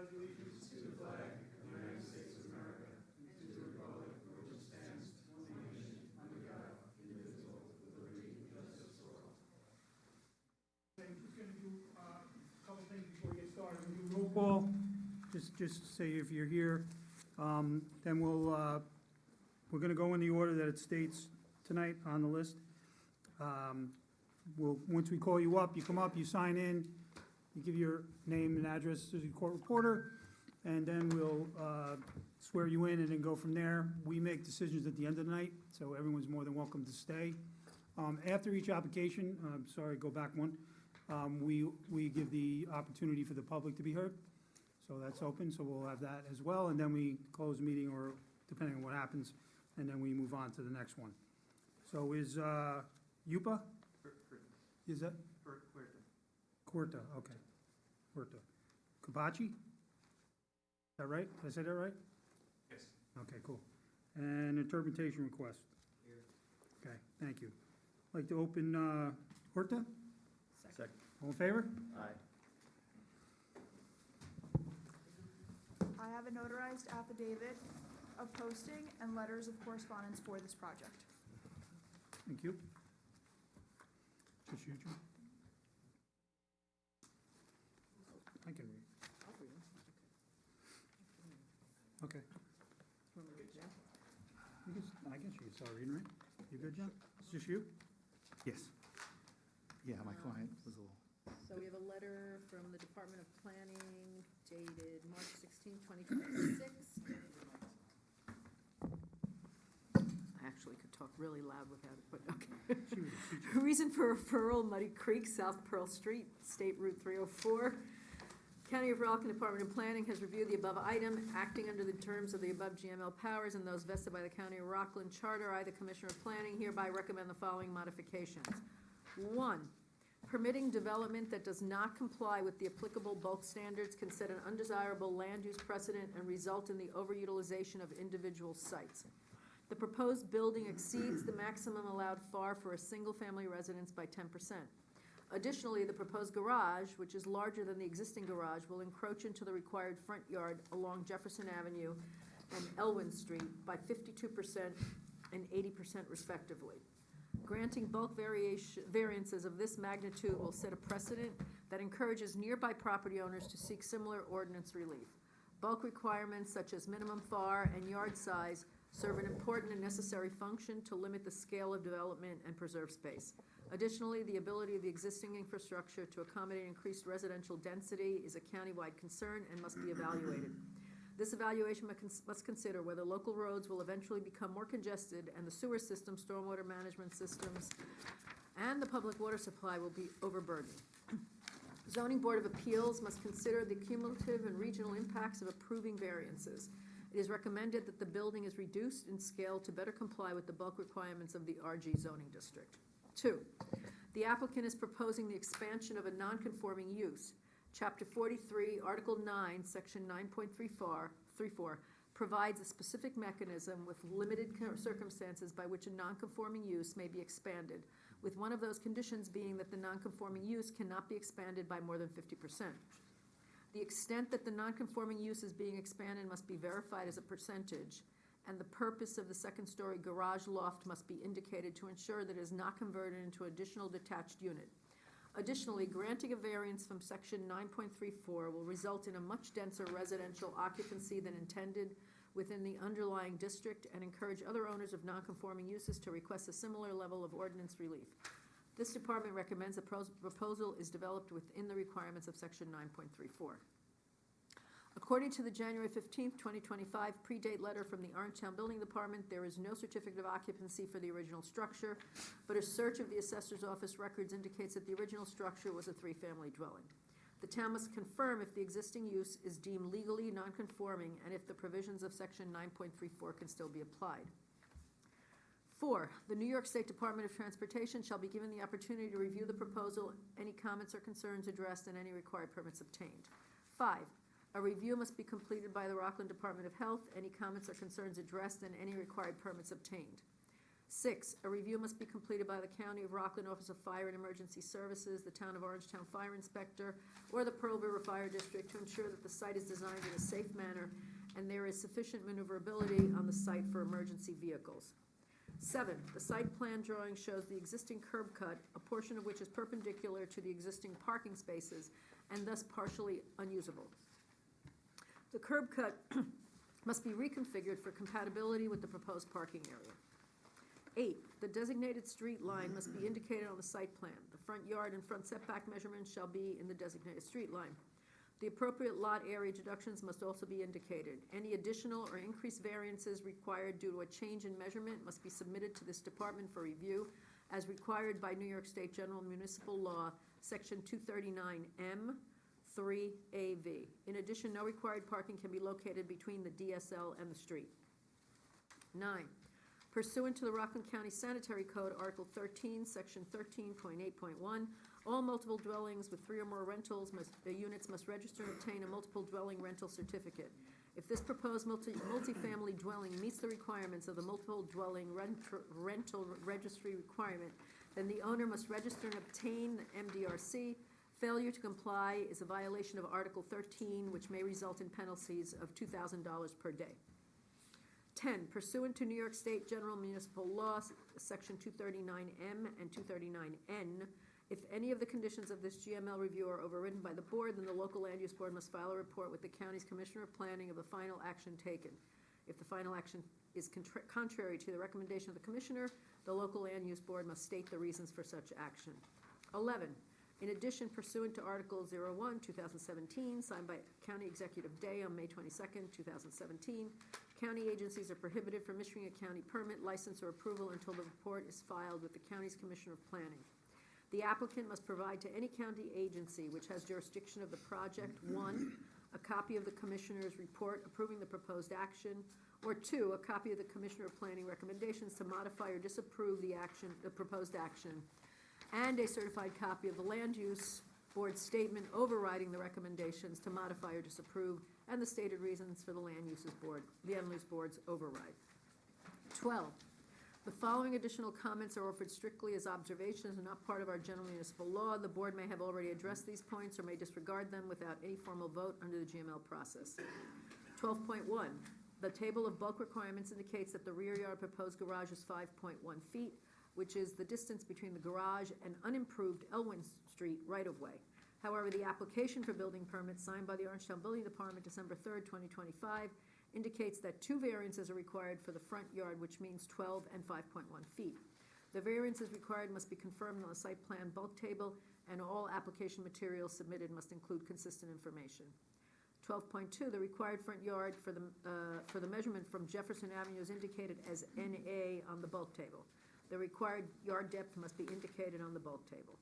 pledge allegiance to the flag of the United States of America and to the republic for which it stands, one nation, under God, indivisible, with liberty and justice for all. I'm just going to do a couple things before we get started. We'll do roll call. Just say if you're here. Then we're going to go in the order that it states tonight on the list. Once we call you up, you come up, you sign in, you give your name and address to the court reporter, and then we'll swear you in and then go from there. We make decisions at the end of the night, so everyone's more than welcome to stay. After each application, go back one, we give the opportunity for the public to be heard. So that's open, so we'll have that as well, and then we close the meeting, or depending on what happens, and then we move on to the next one. So is Yupa? Is that? Huerta, okay. Huerta. Kabachi? Is that right? Did I say that right? Yes. Okay, cool. And interpretation request? Here. Okay, thank you. I'd like to open Huerta? Second. All in favor? Aye. I have a notarized affidavit of posting and letters of correspondence for this project. Thank you. Just you, Jim? I can read. I'll read them. Okay. Want me to read them? I guess you can start reading, right? You good, John? It's just you? Yes. Yeah, my client was a little, So we have a letter from the Department of Planning dated March 16, 2026. I actually could talk really loud without it, but okay. She was a teacher. Reason for referral, Muddy Creek, South Pearl Street, State Route 304. County of Rockland Department of Planning has reviewed the above item, acting under the terms of the above GML powers and those vested by the County of Rockland Charter. I, the Commissioner of Planning, hereby recommend the following modifications. 1, permitting development that does not comply with the applicable bulk standards can set an undesirable land use precedent and result in the overutilization of individual sites. The proposed building exceeds the maximum allowed FAR for a single-family residence by 10%. Additionally, the proposed garage, which is larger than the existing garage, will encroach into the required front yard along Jefferson Avenue and Elwyn Street by 52% and 80% respectively. Granting bulk variances of this magnitude will set a precedent that encourages nearby property owners to seek similar ordinance relief. Bulk requirements such as minimum FAR and yard size serve an important and necessary function to limit the scale of development and preserve space. Additionally, the ability of the existing infrastructure to accommodate increased residential density is a countywide concern and must be evaluated. This evaluation must consider whether local roads will eventually become more congested and the sewer system, stormwater management systems, and the public water supply will be overburdened. Zoning Board of Appeals must consider the cumulative and regional impacts of approving variances. It is recommended that the building is reduced in scale to better comply with the bulk requirements of the RG zoning district. 2, the applicant is proposing the expansion of a non-conforming use. Chapter 43, Article 9, Section 9.34 provides a specific mechanism with limited circumstances by which a non-conforming use may be expanded, with one of those conditions being that the non-conforming use cannot be expanded by more than 50%. The extent that the non-conforming use is being expanded must be verified as a percentage, and the purpose of the second-story garage loft must be indicated to ensure that it is not converted into additional detached unit. Additionally, granting a variance from Section 9.34 will result in a much denser residential occupancy than intended within the underlying district and encourage other owners of non-conforming uses to request a similar level of ordinance relief. This department recommends a proposal is developed within the requirements of Section 9.34. According to the January 15th, 2025 predate letter from the Orangetown Building Department, there is no certificate of occupancy for the original structure, but a search of the assessor's office records indicates that the original structure was a 3-family dwelling. The town must confirm if the existing use is deemed legally nonconforming and if the provisions of Section 9.34 can still be applied. 4, the New York State Department of Transportation shall be given the opportunity to review the proposal, any comments or concerns addressed, and any required permits obtained. 5, a review must be completed by the Rockland Department of Health, any comments or concerns addressed, and any required permits obtained. 6, a review must be completed by the County of Rockland Office of Fire and Emergency Services, the Town of Orangetown Fire Inspector, or the Pearl River Fire District to ensure that the site is designed in a safe manner and there is sufficient maneuverability on the site for emergency vehicles. 7, the site plan drawing shows the existing curb cut, a portion of which is perpendicular to the existing parking spaces and thus partially unusable. The curb cut must be reconfigured for compatibility with the proposed parking area. 8, the designated street line must be indicated on the site plan. The front yard and front setback measurements shall be in the designated street line. The appropriate lot area deductions must also be indicated. Any additional or increased variances required due to a change in measurement must be submitted to this department for review as required by New York State General Municipal Law, Section 239M, 3AV. In addition, no required parking can be located between the DSL and the street. 9, pursuant to the Rockland County Sanitary Code, Article 13, Section 13.8.1, all multiple dwellings with 3 or more rentals units must register and obtain a multiple dwelling rental certificate. If this proposed multifamily dwelling meets the requirements of the multiple dwelling rental registry requirement, then the owner must register and obtain the MDRC. Failure to comply is a violation of Article 13, which may result in penalties of $2,000 per day. 10, pursuant to New York State General Municipal Law, Section 239M and 239N, if any of the conditions of this GML review are overridden by the board, then the local land use board must file a report with the county's Commissioner of Planning of the final action taken. If the final action is contrary to the recommendation of the commissioner, the local land use board must state the reasons for such action. 11, in addition, pursuant to Article 01, 2017, signed by County Executive Day on May 22nd, 2017, county agencies are prohibited from issuing a county permit, license, or approval until the report is filed with the county's Commissioner of Planning. The applicant must provide to any county agency which has jurisdiction of the project, 1, a copy of the commissioner's report approving the proposed action, or 2, a copy of the Commissioner of Planning recommendations to modify or disapprove the proposed action, and a certified copy of the land use board statement overriding the recommendations to modify or disapprove, and the stated reasons for the land use board's override. 12, the following additional comments are offered strictly as observations and not part of our general municipal law. The board may have already addressed these points or may disregard them without any formal vote under the GML process. 12.1, the table of bulk requirements indicates that the rear yard proposed garage is 5.1 feet, which is the distance between the garage and unimproved Elwyn Street right-of-way. However, the application for building permits signed by the Orangetown Building Department December 3rd, 2025, indicates that 2 variances are required for the front yard, which means 12 and 5.1 feet. The variances required must be confirmed on the site plan bulk table, and all application materials submitted must include consistent information. 12.2, the required front yard for the measurement from Jefferson Avenue is indicated as NA on the bulk table. The required yard depth must be indicated on the bulk table.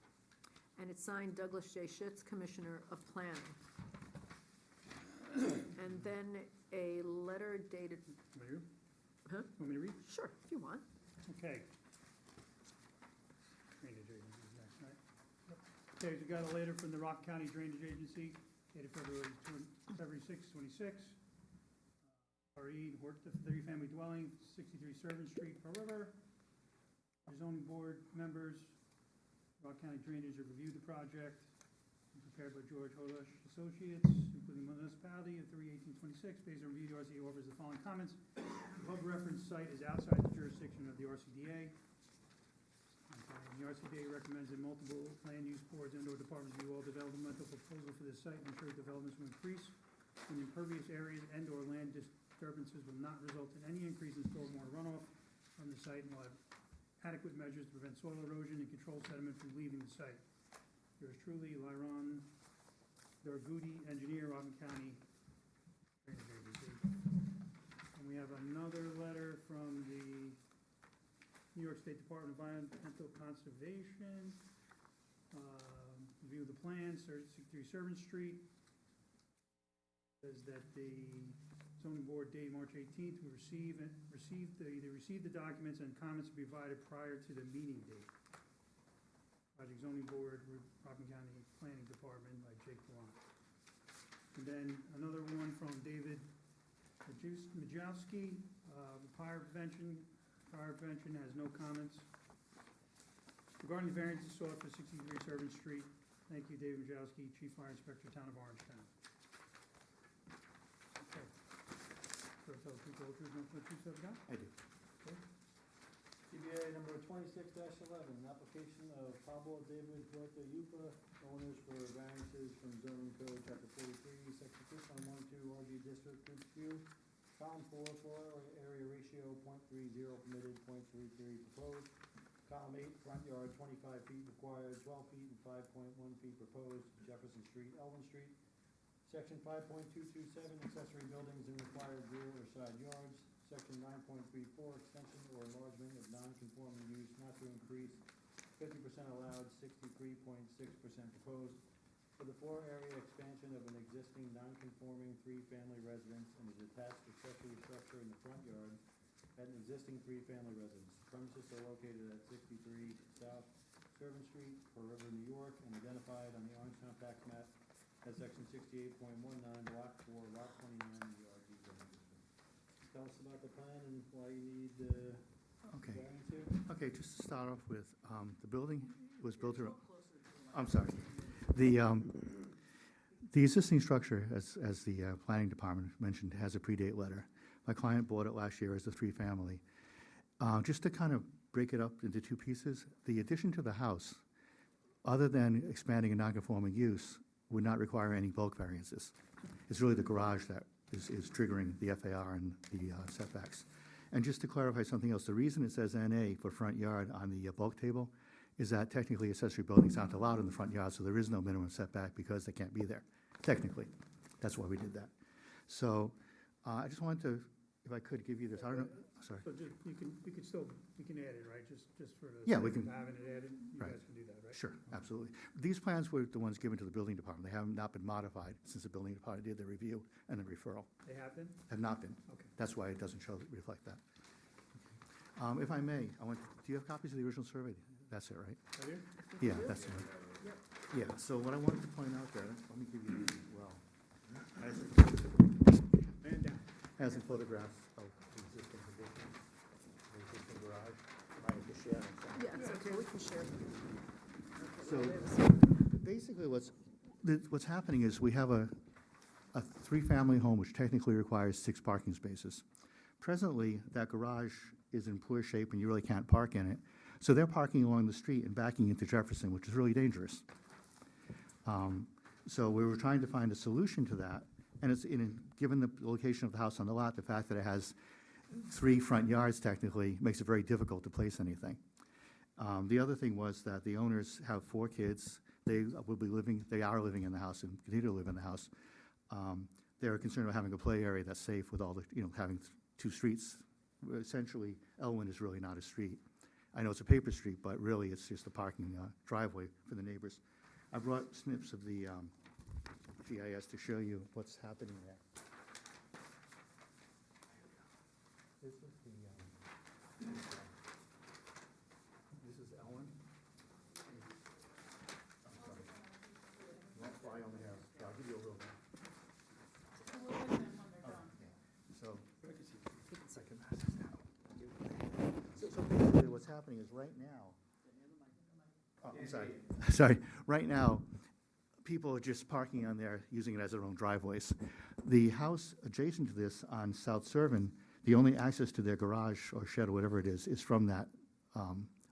And it's signed Douglas J. Schutz, Commissioner of Planning. And then a letter dated, huh? Want me to read? Sure, if you want. Okay. Drainage agency is next, right? Okay, we got a letter from the Rock County Drainage Agency dated February 6, 26. RE, work the 3-family dwelling, 63 Servant Street, Pearl River. Our zoning board members, Rock County Drainage have reviewed the project, prepared by George Holosh Associates, including municipality of 3/18/26. Based on review, the RCDA offers the following comments. The above referenced site is outside the jurisdiction of the RCDA. And the RCDA recommends that multiple land use boards and/or departments review all developmental proposals for this site and ensure developments will increase in impervious areas and/or land disturbances will not result in any increase in stormwater runoff from the site and will have adequate measures to prevent soil erosion and control sediment from leaving the site. Yours truly, Lyron Dargudi, engineer, Rockland County Drainage Agency. And we have another letter from the New York State Department of Environmental Conservation. Review of the plans, 63 Servant Street. Says that the zoning board dated March 18th, we received the documents and comments to be provided prior to the meeting date. Project Zoning Board, Rockland County Planning Department by Jake Gallant. And then another one from David Majowski, Fire Prevention Fire prevention has no comments. Regarding the variances sought for 63 Servant Street, thank you, David Majowski, Chief Fire Inspector, Town of Orangetown. Okay. First, I'll keep all through, number 279. I do. CBA number 26-11, application of Pablo David Huerta Yupa, owners for variances from zoning code chapter 43, section 2.12 RG District, Group Q, column 4, floor area ratio .30 permitted, .33 proposed, column 8, front yard 25 feet required, 12 feet and 5.1 feet proposed, Jefferson Street, Elvin Street, section 5.227, accessory buildings in required rear or side yards, section 9.34, extension or enlargement of non-conforming use not to increase 50% allowed, 63.6% proposed, for the floor area expansion of an existing non-conforming three-family residence and a detached accessory structure in the front yard at an existing three-family residence. Premises are located at 63 South Servant Street, Pearl River, New York, and identified on the Orangetown tax map as section 68.19, block 4, lot 29 in the RG zoning district. Tell us about the plan and why you need Okay. variance here. Okay, just to start off with, the building was built around, I'm sorry. The existing structure, as the planning department mentioned, has a predate letter. My client bought it last year as a three-family. Just to kind of break it up into two pieces, the addition to the house, other than expanding a non-conforming use, would not require any bulk variances. It's really the garage that is triggering the FAR and the setbacks. And just to clarify something else, the reason it says NA for front yard on the bulk table is that technically accessory buildings aren't allowed in the front yard, so there is no minimum setback because they can't be there, technically. That's why we did that. So I just wanted to, if I could, give you this, I don't know, sorry. So just, you can add it, right, just for the Yeah, we sake of can- having it added, you Right. guys can do that, right? Sure, absolutely. These plans were the ones given to the building department. They have not been modified since the building department did the review and the referral. They have been? Have not been. Okay. That's why it doesn't reflect that. If I may, do you have copies of the original survey? That's it, right? Right here? Yeah, that's it. Yeah, so what I wanted to point out there, let me give you these as well. Man down. Has some photographs of the existing conditions, the existing garage, minus the shed. Yeah, it's okay, we can share. So basically what's happening is we have a three-family home which technically requires 6 parking spaces. Presently, that garage is in poor shape and you really can't park in it. So they're parking along the street and backing into Jefferson, which is really dangerous. So we were trying to find a solution to that. And given the location of the house on the lot, the fact that it has 3 front yards technically makes it very difficult to place anything. The other thing was that the owners have 4 kids. They are living in the house and continue to live in the house. They're concerned about having a play area that's safe with all the, having 2 streets. Essentially, Elwyn is really not a street. I know it's a paper street, but really it's just a parking driveway for the neighbors. I brought snips of the GIS to show you what's happening there. This is Elwyn. I'm sorry. Well, I only have, I'll give you a little bit. So, so basically what's happening is right now, I'm sorry, sorry, right now, people are just parking on there, using it as their own driveways. The house adjacent to this on South Servan, the only access to their garage or shed or whatever it is from that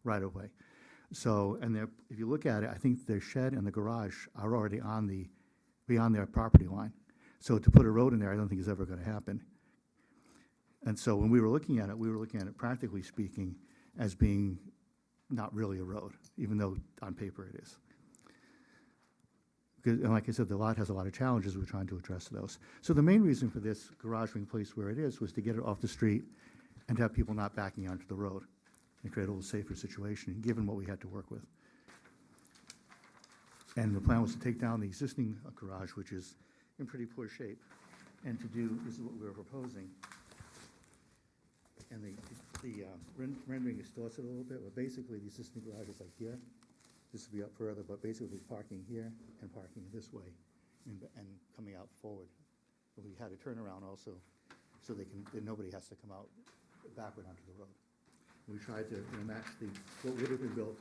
right-of-way. So, and if you look at it, I think their shed and the garage are already beyond their property line. So to put a road in there, I don't think is ever gonna happen. And so when we were looking at it, practically speaking, as being not really a road, even though on paper it is. And like I said, the lot has a lot of challenges. We're trying to address those. So the main reason for this garage being placed where it is was to get it off the street and to have people not backing onto the road and create a little safer situation, given what we had to work with. And the plan was to take down the existing garage, which is in pretty poor shape, and this is what we were proposing. And the rendering distorts it a little bit, but basically the existing garage is like here. This will be up further, but basically parking here and parking this way and coming out forward. And we had a turnaround also, so then nobody has to come out backward onto the road. We tried to, match what would have been built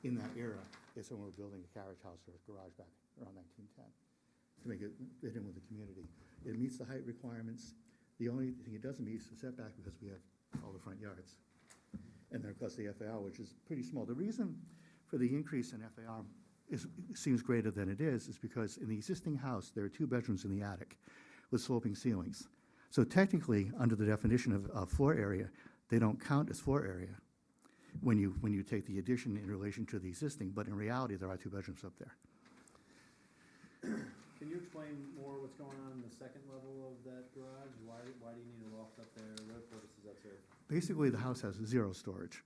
in that era if someone were building a carriage house or a garage back around 1910, to make it fit in with the community. It meets the height requirements. The only thing it doesn't meet is the setback, because we have all the front yards. And then, of course, the FAR, which is pretty small. The reason for the increase in FAR seems greater than it is because in the existing house, there are 2 bedrooms in the attic with sloping ceilings. So technically, under the definition of floor area, they don't count as floor area when you take the addition in relation to the existing, but in reality, there are 2 bedrooms up there. Can you explain more what's going on in the second level of that garage? Why do you need a loft up there? What purpose does that serve? Basically, the house has 0 storage.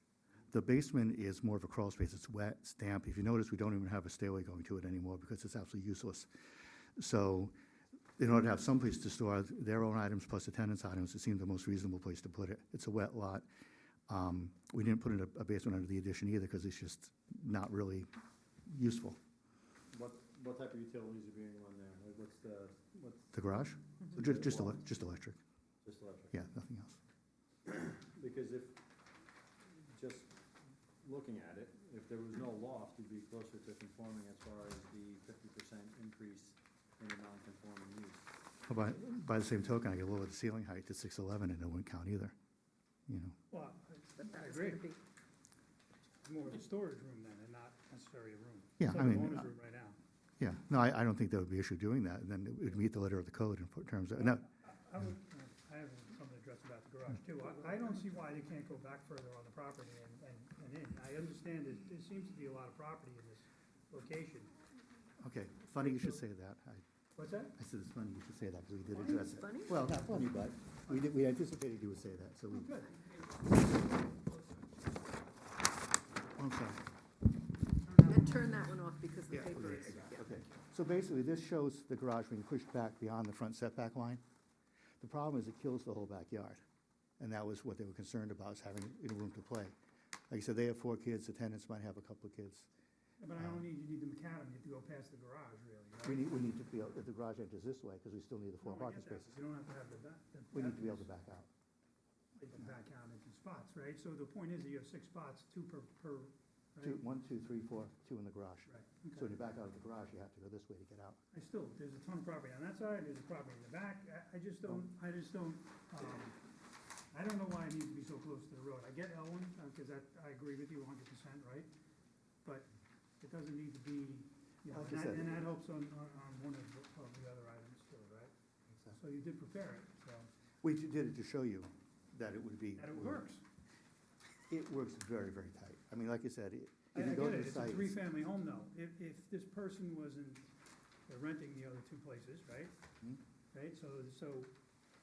The basement is more of a crawl space. It's wet, it's damp. If you notice, we don't even have a stairway going to it anymore because it's absolutely useless. So in order to have some place to store their own items plus the tenants' items, it seemed the most reasonable place to put it. It's a wet lot. We didn't put in a basement under the addition either because it's just not really useful. What type of utilities are being run there? Like what's The garage? Mm-hmm. Just electric. just electric? Yeah, nothing else. Because if, just looking at it, if there was no loft, you'd be closer to conforming as far as the 50% increase in a non-conforming use. Well, by the same token, I could lower the ceiling height to 6'11", and it wouldn't count either, you know. Well, But I that's agree. gonna be, It's more of a storage room then, and not necessarily a room. Yeah, It's I like mean, a owner's room right now. Yeah, no, I don't think there would be an issue doing that, and then it would meet the letter of the code in terms of, no, I would, I have something to address about the garage too. I don't see why they can't go back further on the property and in. I understand that there seems to be a lot of property in this location. okay, funny you should say that. What's that? I said it's funny you should say that, because we did address it. funny? Well, not funny, but we anticipated you would say that, so we, Good. I'm sorry. and turn that one off because the Yeah, paper okay, is, yeah. Okay, so basically, this shows the garage being pushed back beyond the front setback line. The problem is it kills the whole backyard, and that was what they were concerned about, is having room to play. Like I said, they have 4 kids, the tenants might have a couple of kids. But I don't need, you need the macadam, you have to go past the garage really, right? We need to be, if the garage enters this way, because we still need the 4 No, I parking get that, spaces. but you don't have to have the back. We need to be able to back out. You can back out into spots, right? So the point is that you have 6 spots, 2 per, right? 2, 1, 2, 3, 4, 2 in the garage. Right, So okay. when you back out of the garage, you have to go this way to get out. There's a ton of property on that side, there's a property in the back. I just don't, I don't know why it needs to be so close to the road. I get Elwin, because I agree with you 100%, right? But it doesn't need to be, you know, Like I said. and that helps on one of the other items too, right? So you did prepare it, so, We did it to show you that it would be. and it works. It works very, very tight. I mean, like I said, I if you go get to it, the it's a site. 3-family home though. If this person wasn't, they're renting the other 2 places, right? Hmm? Right, so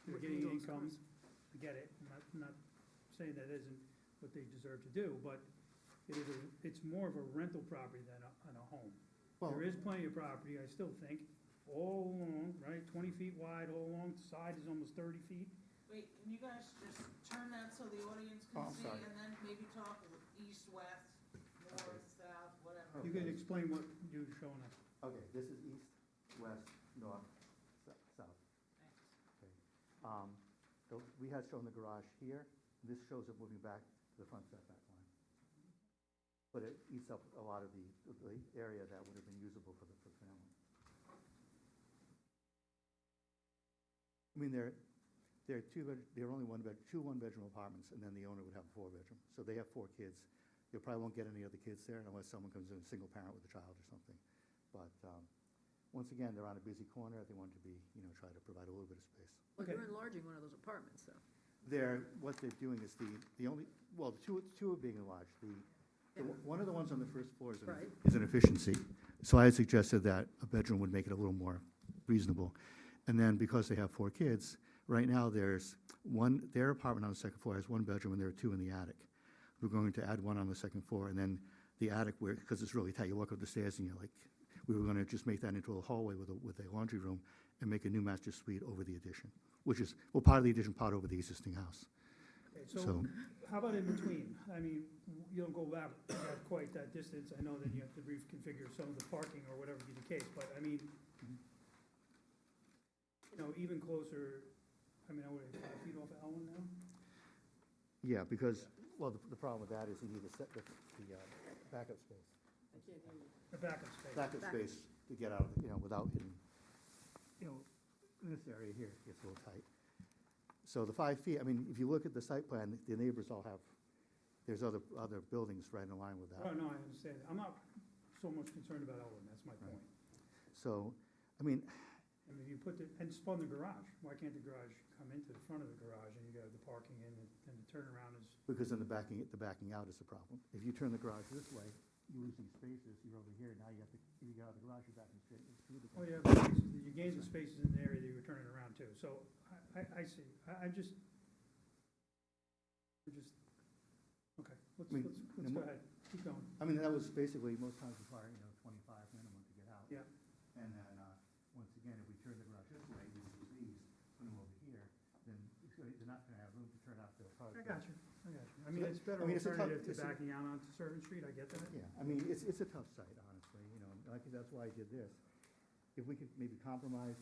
they're With getting those income, cars. I get it, I'm not saying that isn't what they deserve to do, but it's more of a rental property than a home. Well, There is plenty of property, I still think, all along, right, 20 feet wide, all along, the side is almost 30 feet. Wait, can you guys just turn that so the audience Oh, can I'm see, sorry. and then maybe talk east, west, north, south, whatever? You can explain what you're showing us. okay, this is east, west, north, south. Thanks. Okay. So we had shown the garage here. This shows it moving back to the front setback line. But it eats up a lot of the area that would have been usable for the family. I mean, they're only two one-bedroom apartments, and then the owner would have a 4-bedroom. So they have 4 kids. You probably won't get any other kids there unless someone comes in, a single parent with a child or something. But once again, they're on a busy corner. They want to be, try to provide a little bit of space. Well, Okay. you're enlarging one of those apartments, though. What they're doing is the only, well, the two are being enlarged. One of the ones on the first floor Right. is an efficiency. So I had suggested that a bedroom would make it a little more reasonable. And then because they have 4 kids, right now there's their apartment on the second floor has 1 bedroom and there are 2 in the attic. We're going to add 1 on the second floor, and then the attic, because it's really tight, you walk up the stairs and you're like, we were going to just make that into a hallway with a laundry room and make a new master suite over the addition, which is, well, part of the addition, part over the existing house. Okay, So- so how about in between? I mean, you don't go back quite that distance. I know that you have to reconfigure some of the parking or whatever be the case, but I mean, even closer, I mean, I would 5 feet off of Elwin now? Yeah, because Well, the problem with that is you need the backup space. I can't hear you. The backup space. Backup space to get out, without hitting, in this area here, it's a little tight. So the 5 feet, I mean, if you look at the site plan, the neighbors all have, there's other buildings right in line with Oh, that. no, I understand. I'm not so much concerned about Elwood, that's my point. So, I mean, I mean, you put and spun the garage, why can't the garage come into the front of the garage and you got the parking in and the turnaround is, because then the backing out is the problem. If you turn the garage this way, you lose these spaces, you're over here, now you have to, if you get out of the garage, you're backing straight through the oh, garage. yeah, you gain the spaces in the area that you were turning around too. So I see, I'm just, okay, let's I mean, go ahead, keep going. I mean, that was basically, most times require, 25 minimum to get out. Yeah. And then, once again, if we turn the garage this way, we use these, put them over here, then they're not gonna have room to turn out the car. I got you. I mean, it's better I mean, it's a tough- alternative to it's a- backing out onto Servant Street, I get that. Yeah, I mean, it's a tough site, honestly, and I think that's why I did this. If we could maybe compromise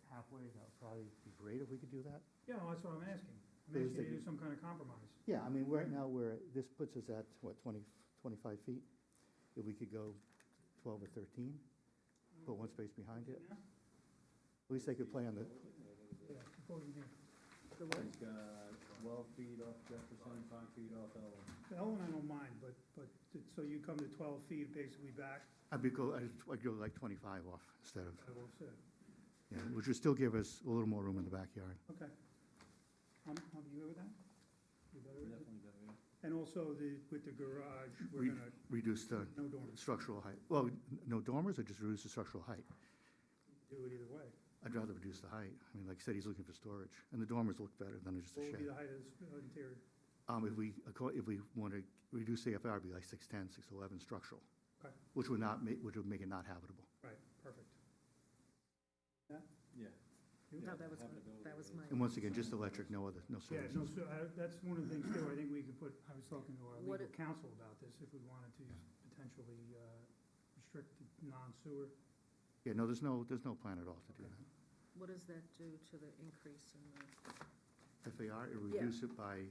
halfway, that would probably be great if we could do that. Yeah, well, that's what I'm asking. I'm There's asking you to the- do some kind of compromise. Yeah, I mean, right now, this puts us at, 25 feet? If we could go 12 or 13, put one space behind it, Yeah? at least they could play on the, Yeah, supposing here. Like, 12 feet off Jefferson, 5 feet off Elwood. The Ellen, I don't mind, but, so you come to 12 feet basically back, I'd go like 25 off instead of, I will say, yeah, which would still give us a little more room in the backyard. okay. I'm you good with that? You better with it? Definitely better, yeah. And also with the garage, we're Re- gonna, Reduce the no dormers, structural height. Well, no dormers or just reduce the structural height? do it either way. I'd rather reduce the height. I mean, like I said, he's looking for storage, and the dormers look better than just a What would be shed. the height of the interior? If we want to reduce the FAR, it'd be like 6'10", 6'11" structural, Okay, which would make it not habitable. right, perfect. Yeah. No, that was my. And once again, just electric, no Yeah, services. no, so that's one of the things too, I think we could put, I was talking to our What legal counsel about this, if we wanted to potentially restrict the non-sewer. Yeah, no, there's no plan at all to do Okay. that. What does that do to the increase in the, FAR, it Yeah. reduce it by,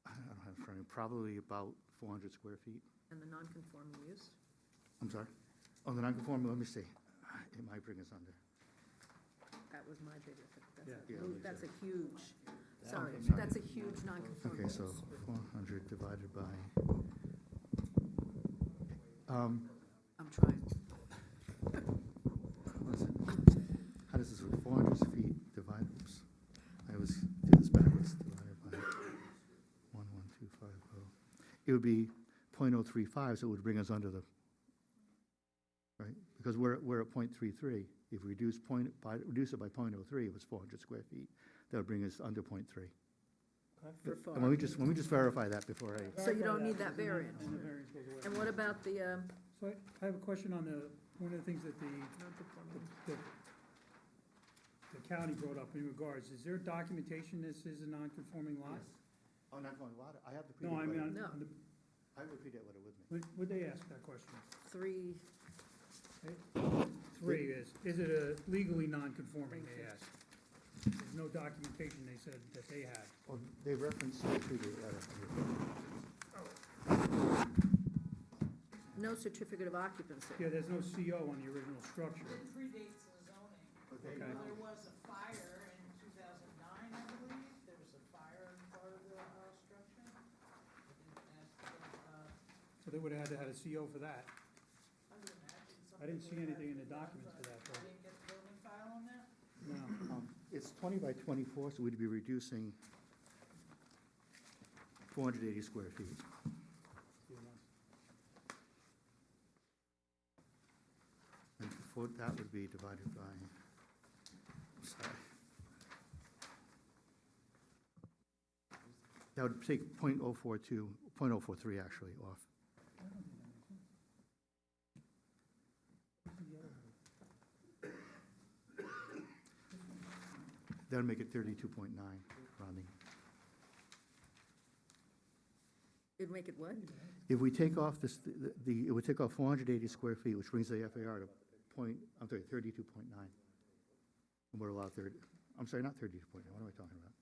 I don't know, how to frame it, probably about 400 square feet. and the non-conforming use? I'm sorry? Oh, the non-conforming, let me see. It might bring us under. That was my biggest, Yeah. that's a huge, sorry, Okay, sorry. that's a huge non-conforming Okay, so use. 400 divided by, I'm trying. what's it? How does this work? 400 feet divided, oops. I always do this backwards, divided by 11250. It would be .035, so it would bring us under the, right? Because we're at .33. If we reduce it by .03, it was 400 square feet. That would bring us under .3. For And far. let me just verify that before I, So you don't need that variance. And the variance goes away. And what about the, So I have a question on one of the things that the county brought up in regards, is there documentation this is a non-conforming lot? oh, not going lot, I have the No, I predate mean, letter. on No. on the, I have the predate letter with me. would they ask that question? 3, 3 is it a legally non-conforming, they Thank you. asked? There's no documentation they said that they had. Well, they reference the predate letter. no certificate of occupancy? Yeah, there's no CO on the original structure. It predates the zoning. Okay. Okay. There was a fire in 2009, I believe. There was a fire in part of the structure. I didn't ask, So they would have had to have a CO for that. I would imagine I didn't see something anything in would the have to be documents for done, that, but I though. didn't get the building file on that. No. It's 20 by 24, so we'd be reducing 480 square feet. And for that would be divided by, I'm sorry. That would take .042, .043 actually off. That would make it 32.9, rounding. It'd make it what? If we take off this, it would take off 480 square feet, which brings the FAR to 32.9. And we're allowed 30, I'm sorry, not 32.9, what am I talking about?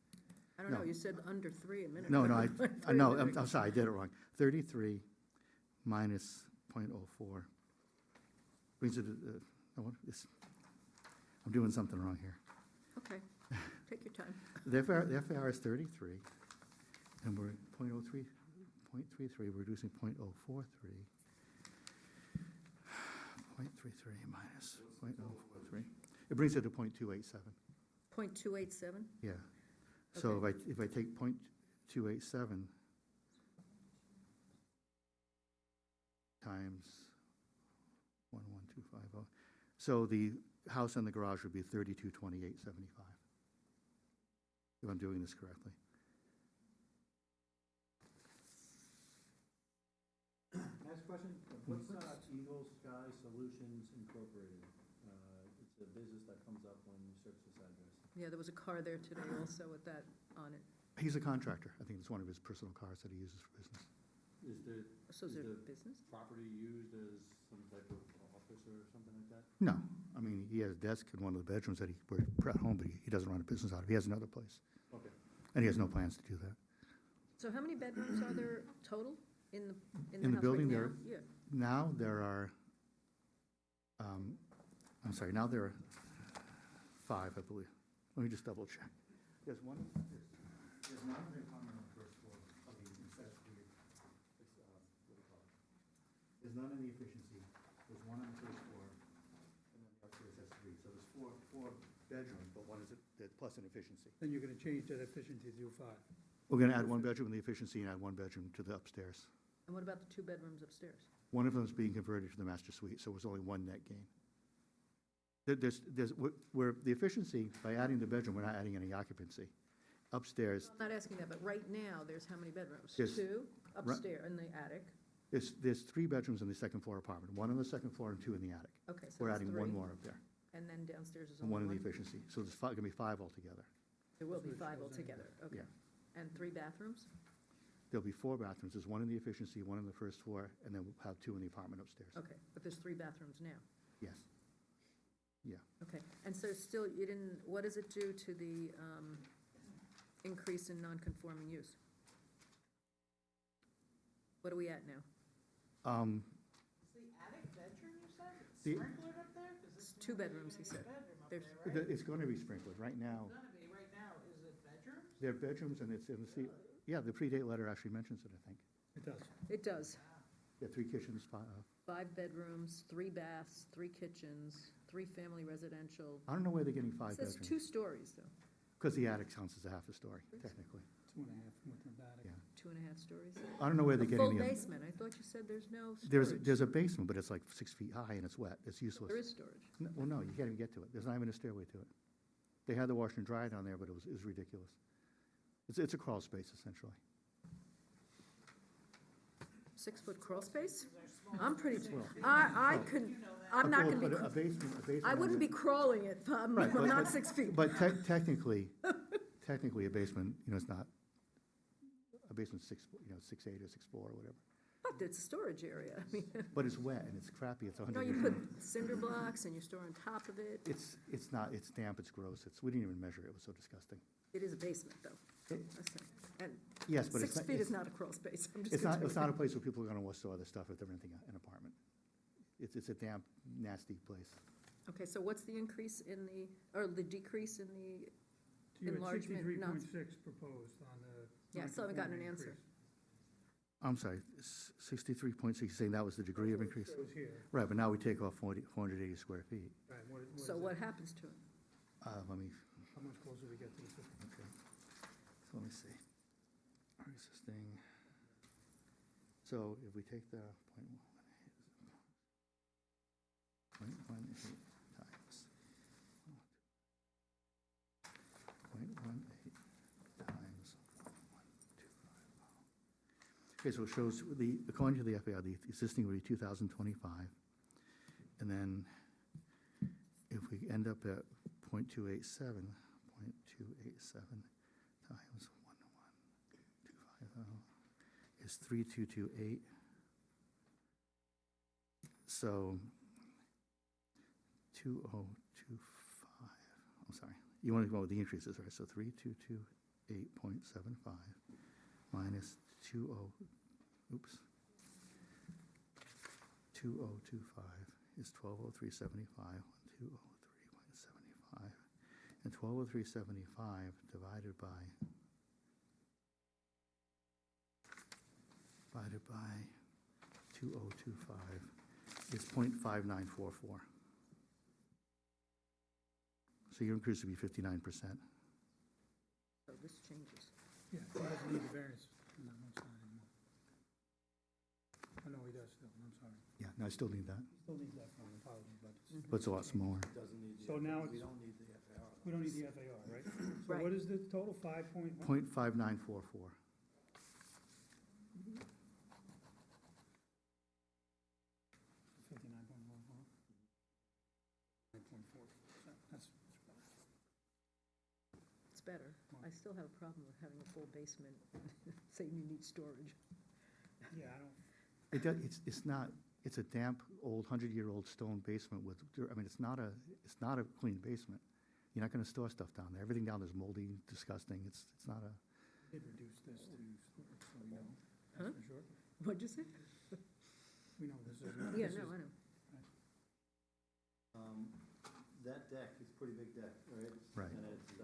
I don't know, No. you said under 3 a minute No, ago. no, I'm sorry, I did it wrong. 33 minus .04 brings it, no, what is, I'm doing something wrong here. Okay, take your time. The FAR is 33, and we're .03, we're reducing .043. 0.33 minus .043. It brings it to .287. 0.287? Yeah. So if I take .287 times 11250, so the house and the garage would be 322875. If I'm doing this correctly. Next question, what's Eagle Sky Solutions Incorporated? It's a business that comes up when you search this address. Yeah, there was a car there today also with that on it. He's a contractor. I think it's one of his personal cars that he uses for business. Is the So is Is there the- business? property used as some type of office or something like that? No, I mean, he has a desk in one of the bedrooms that we're at home, but he doesn't run a business out of. He has another place, Okay. and he has no plans to do that. So how many bedrooms are there total in the In house the right building now? there- Yeah, Now there are, now there are 5, I believe. Let me just double check. There's one, there's none in the apartment on the first floor of the accessory, what do you call it? There's none in the efficiency, there's one on the first floor, and then the upstairs has 3. So there's four bedrooms, but one is, plus an efficiency. Then you're gonna change that efficiency to 5. We're gonna add 1 bedroom in the efficiency and add 1 bedroom to the upstairs. and what about the 2 bedrooms upstairs? One of them is being converted to the master suite, so it was only 1 net gain. We're, the efficiency, by adding the bedroom, we're not adding any occupancy. Upstairs, I'm not asking that, but right now, there's how many bedrooms? There's- 2 upstairs in the attic? there's 3 bedrooms in the second floor apartment, 1 on the second floor and 2 in the attic. Okay, so We're that's adding 3. 1 more up there, And then downstairs is and 1 only in the 1? efficiency. So there's gonna be 5 altogether. There will be Which 5 goes in. altogether, okay. Yeah. And 3 bathrooms? There'll be 4 bathrooms. There's 1 in the efficiency, 1 on the first floor, and then we'll have 2 in the apartment upstairs. Okay, but there's 3 bathrooms now? Yes. Yeah. Okay, and so still, you didn't, what does it do to the increase in non-conforming use? What are we at now? Is the attic bedroom, you said? The- Sprinklered up there? 'Cause It's it's 2 not even bedrooms, he a said. bedroom up There's- there, right? It's gonna be sprinkled. Right now, It's gonna be, right now, is it bedrooms? they're bedrooms, and it's in the, yeah, the predate letter actually mentions it, I think. It does. It does. Yeah, 3 kitchens, 5 bedrooms, 3 baths, 3 kitchens, 3 family residential. I don't know where they're getting 5 It says bedrooms. 2 stories, though, Because the attic counts as a half a story, technically. 2.5 with the attic. Yeah. 2.5 stories. I don't know where they're A getting full the. basement, I thought you said there's no There's, storage. there's a basement, but it's like 6 feet high and it's wet. It's useless. There is storage. Well, no, you can't even get to it. There's not even a stairway to it. They had the washer and dryer down there, but it was ridiculous. It's a crawl space, essentially. 6-foot crawl space? They're small. I'm pretty, Well- I couldn't, I'm not gonna be, But a basement. I wouldn't be crawling it, I'm Right, but- not 6 feet. But technically, a basement, it's not, a basement's 6'8" or 6'4" or whatever. But it's a storage area, I mean, But it's wet and it's crappy. It's 100 you years put old. cinder blocks and you store on top of it. It's not, it's damp, it's gross. We didn't even measure it. It was so disgusting. It is a basement, though. It- That's it. And Yes, but 6 feet is not a crawl space, I'm just It's gonna not, it's tell not you. a place where people are gonna store other stuff if they're renting an apartment. It's a damp, nasty place. Okay, so what's the increase in the, or the decrease in the, So you're at Enlargement, not- 63.6 proposed on the. Yeah, I still haven't gotten an non-conforming answer. increase. I'm sorry, 63.6, saying that was the degree of increase? It was here. Right, but now we take off 480 square feet. Right, so is what it? happens to it? Let me, How much closer we get to the 50? okay, so let me see. Existing, so if we take the .18 times, .18 times 1,250. Okay, so it shows according to the FAR, the existing would be 2,025. And then if we end up at .287 times 1,250 is 3,228. So 2,025, I'm sorry. You want to go with the increases, right? So 3,228 8.75 minus 2025 is 1203.75, 203 minus 75, and 1203.75 divided by 2025 is 0.5944. So your increase would be 59%. So this changes. Yeah, he doesn't need the variance on that one side anymore. Oh, no, he does still, I'm sorry. Yeah, no, I still need that, He still needs that from the apology, but. but it's a lot smaller. Doesn't need So now we it's- don't need the FAR. We don't need the FAR, right? So Right. what is the total, 5.1? 0.5944. 59.14. That's, It's better. I still have a problem with having a full basement, saying you need storage. yeah, I don't, It does, it's not, it's a damp, old, 100-year-old stone basement with, I mean, it's not a clean basement. You're not gonna store stuff down there. Everything down there is moldy, disgusting. It's not a, did reduce this to storage, so we know, Huh? that's for sure. What'd you say? We know this is. Yeah, this no, is- I know. That deck is a pretty big deck, right? Right. And it's,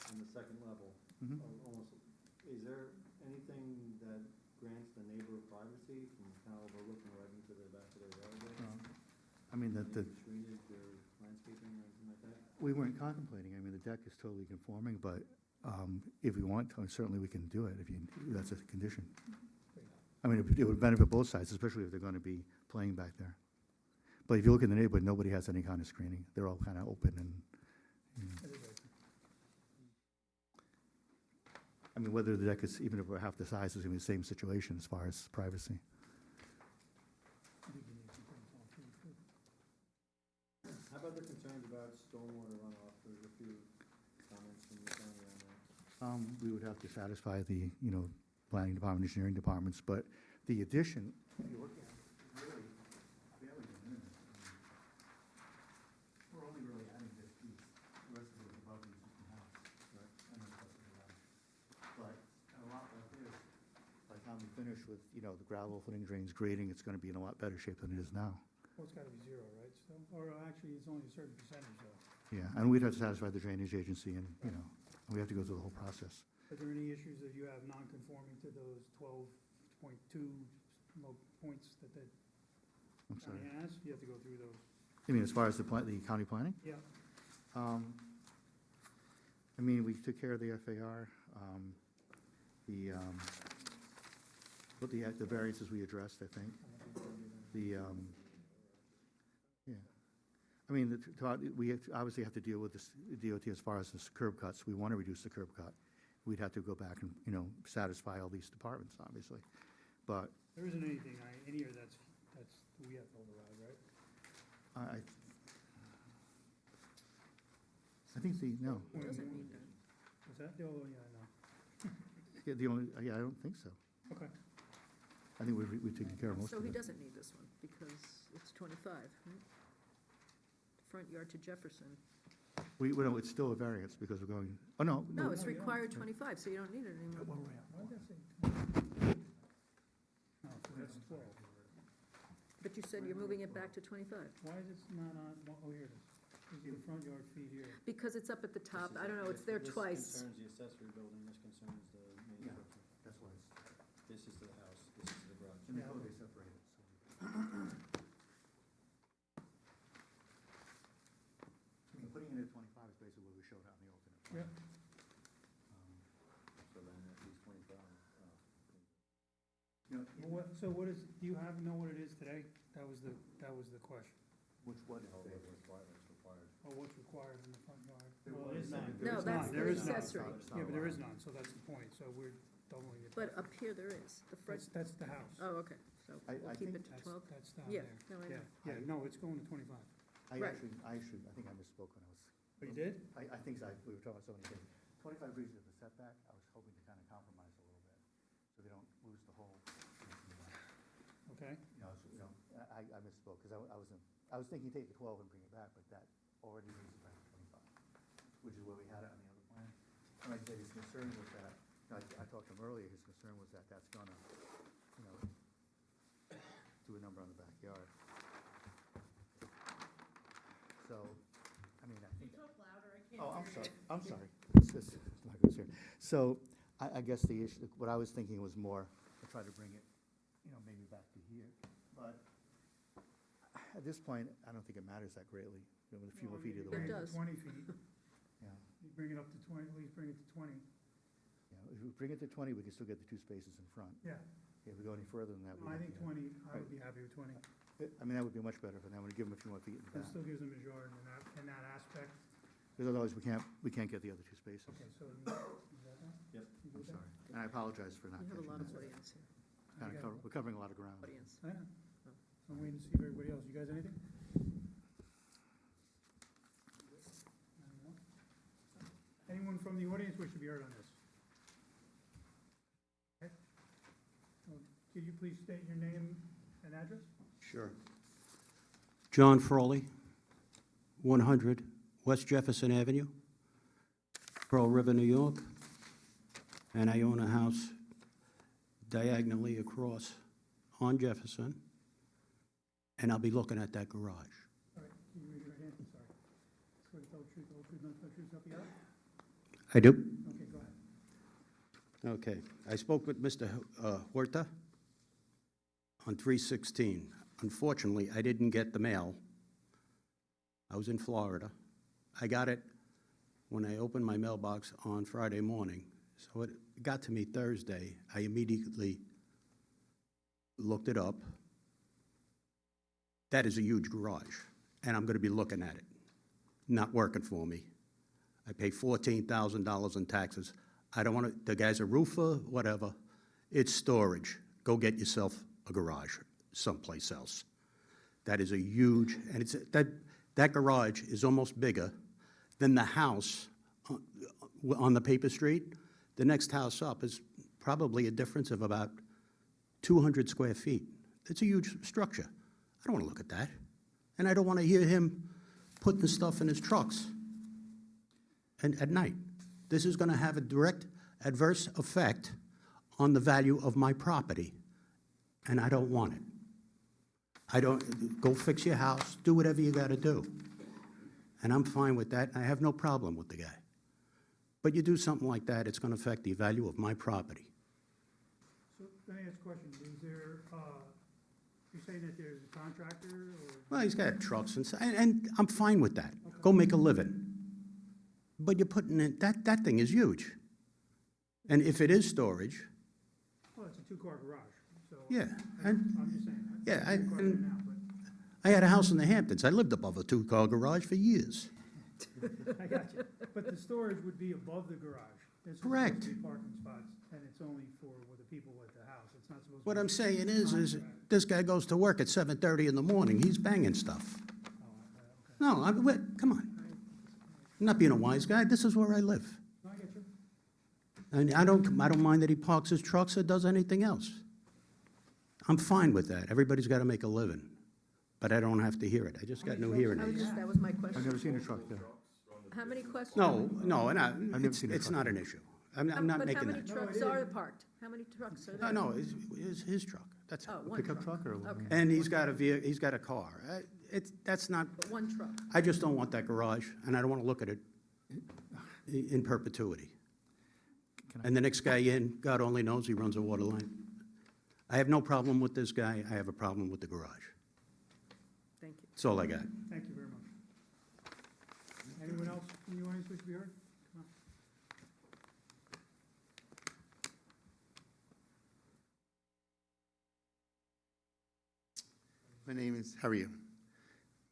on the second level, Mhm. almost, is there anything that grants the neighbor privacy from kind of overlooking right into the back of their driveway? I mean, the, Any screenage or landscaping or anything like that? we weren't contemplating. I mean, the deck is totally conforming, but if we want to, certainly we can do it if you, if that's a condition. I mean, it would benefit both sides, especially if they're gonna be playing back there. But if you look in the neighborhood, nobody has any kind of screening. They're all kind of open and, you know. It is open. I mean, whether the deck is, even if we're half the size, it's gonna be the same situation as far as privacy. I think you need some things on too, too. How about the concerns about stormwater runoff? There's a few comments from the county on that. We would have to satisfy the, you know, planning department, engineering departments, but the addition, if you look at it, really, fairly de minimis. We're only really adding this piece, the rest of it is above the existing house. Right. And the rest of the garage. But a lot like this, by the time we finish with, you know, the gravel, footing drains, grading, it's gonna be in a lot better shape than it is now. Well, it's gotta be zero, right, still? Or actually, it's only a certain percentage though. Yeah, and we'd have to satisfy the drainage agency and, you know, we have to go through the whole process. Are there any issues that you have non-conforming to those 12.2 points that the I'm sorry. county has? You have to go through those. You mean as far as the county planning? Yeah, I mean, we took care of the FAR, the variances we addressed, I think. Yeah. I mean, we obviously have to deal with this DOT as far as this curb cuts. We want to reduce the curb cut. We'd have to go back and, you know, satisfy all these departments, obviously. But there isn't anything in here that's, we have to override, right? I think no. It doesn't need that. What's that? Oh, yeah, I know. Yeah, I don't think so. Okay. I think we've taken care of most So of he it. doesn't need this one, because it's 25, right? Front yard to Jefferson. No, it's still a variance because we're going, oh, no. No, it's no, you don't. required 25, so you don't need it anymore. Why did I say? No, so that's 12. But you said you're moving it back to 25. Why is it not on, oh, here it is. This is the front yard feet here. Because it's up at the top, I don't know, it's there twice. This concerns the accessory building, this concerns the main Yeah. structure. That's why This is the house, this is the garage. in the code they separate it, so. I mean, putting it at 25 is basically what we showed out in the alternate plan. Yeah. So then at least 25. You know, Well, so what is, do you know what it is today? That was the question. which what is Oh, big? what's required. Or what's required in the front yard? There Well, was it is none. something- There No, is that's none. There the is none. accessory. Yeah, but there is none, so that's the point. So we're doubling it. But up here there is, the front, That's the house. oh, okay, so I we'll keep think it to 12? That's down Yeah, there. no, I Yeah, know. yeah, no, it's going to 25. I Right. think I misspoke when I was. Oh, you did? I think we were talking about so many things. 25 degrees is the setback. I was hoping to kind of compromise a little bit, so they don't lose the whole. Okay. I misspoke, because I was thinking take the 12 and bring it back, but that already moves it back to 25, which is where we had it on the other plan. And like I said, his concern was that, I talked to him earlier, his concern was that that's gonna, you know, do a number on the backyard. So, I mean, I think. Talk louder, I can't Oh, I'm hear sorry, you. I'm sorry. It's not good to hear. So, I guess the issue, what I was thinking was more, to try to bring it, you know, maybe back to here. But at this point, I don't think it matters that greatly, you know, with a few more feet either Bring way. it to does. 20 feet. Yeah. You bring it up to 20, at least bring it to 20. Yeah, if we bring it to 20, we can still get the 2 spaces in front. Yeah, If we go any further than that, we I have think to- 20, I would be happy with 20. I mean, that would be much better for them, we'd give them a few more feet in the That back. still gives them a yard in that aspect. Because otherwise, we can't get the other 2 spaces. Okay, so you got that? Yep. You good I'm with that? sorry. And I apologize for not You have catching a lot of that. audience here, We're covering a lot of ground. audience. I know. I'm waiting to see if everybody else, you guys anything? Anyone from the audience wish to be heard on this? Okay. Well, could you please state your name and address? Sure. John Frawley, 100 West Jefferson Avenue, Pearl River, New York. And I own a house diagonally across on Jefferson, and I'll be looking at that garage. All right, can you raise your right hand? I'm sorry. Swear to tell the truth, the whole truth, nothing but the truth, help you out? I do? Okay, go ahead. Okay. I spoke with Mr. Huerta on 3/16. Unfortunately, I didn't get the mail. I was in Florida. I got it when I opened my mailbox on Friday morning. So it got to me Thursday. I immediately looked it up. That is a huge garage, and I'm going to be looking at it. Not working for me. I pay $14,000 in taxes. I don't want to, the guy's a roofer, whatever. It's storage. Go get yourself a garage someplace else. That is a huge, and it's, that garage is almost bigger than the house on the paper street. The next house up is probably a difference of about 200 square feet. It's a huge structure. I don't want to look at that. And I don't want to hear him putting stuff in his trucks and at night. This is going to have a direct adverse effect on the value of my property, and I don't want it. I don't, go fix your house, do whatever you got to do. And I'm fine with that, and I have no problem with the guy. But you do something like that, it's going to affect the value of my property. So, let me ask a question, is there, you're saying that there's a contractor or? Well, he's got trucks and I'm fine with that. Go make a living. But you're putting in, that thing is huge. And if it is storage, Well, it's a two-car garage, so. yeah. I'm just saying. Yeah, I have a question now, I had a house in the Hamptons. I lived above a 2-car garage for years. but I got you. But the storage would be above the garage. This is Correct. supposed to be parking spots, and it's only for the people at the house. It's not supposed to be. What I'm saying is contract. this guy goes to work at 7:30 in the morning. He's banging stuff. Oh, okay. No, come on. I'm not being a wise guy. This is where I live. No, I get you. And I don't mind that he parks his trucks or does anything else. I'm fine with that. Everybody's got to make a living. But I don't have to hear it. I just got no hearing aids. That was my I've question. never seen a truck there. How many questions? No, never it's seen a it's truck. not an issue. I'm not But how making many that. trucks are parked? How many trucks are there? No, it's his truck. That's it. Oh, one Pickup truck or? Okay. And he's got a car. That's not, But one truck. I just don't want that garage, and I don't want to look at it in perpetuity. Can I- And the next guy in, God only knows, he runs a water line. I have no problem with this guy. I have a problem with the garage. Thank you. That's all I got. Thank you very much. Anyone else from the audience wish to be heard? Come on. My name is, how are you?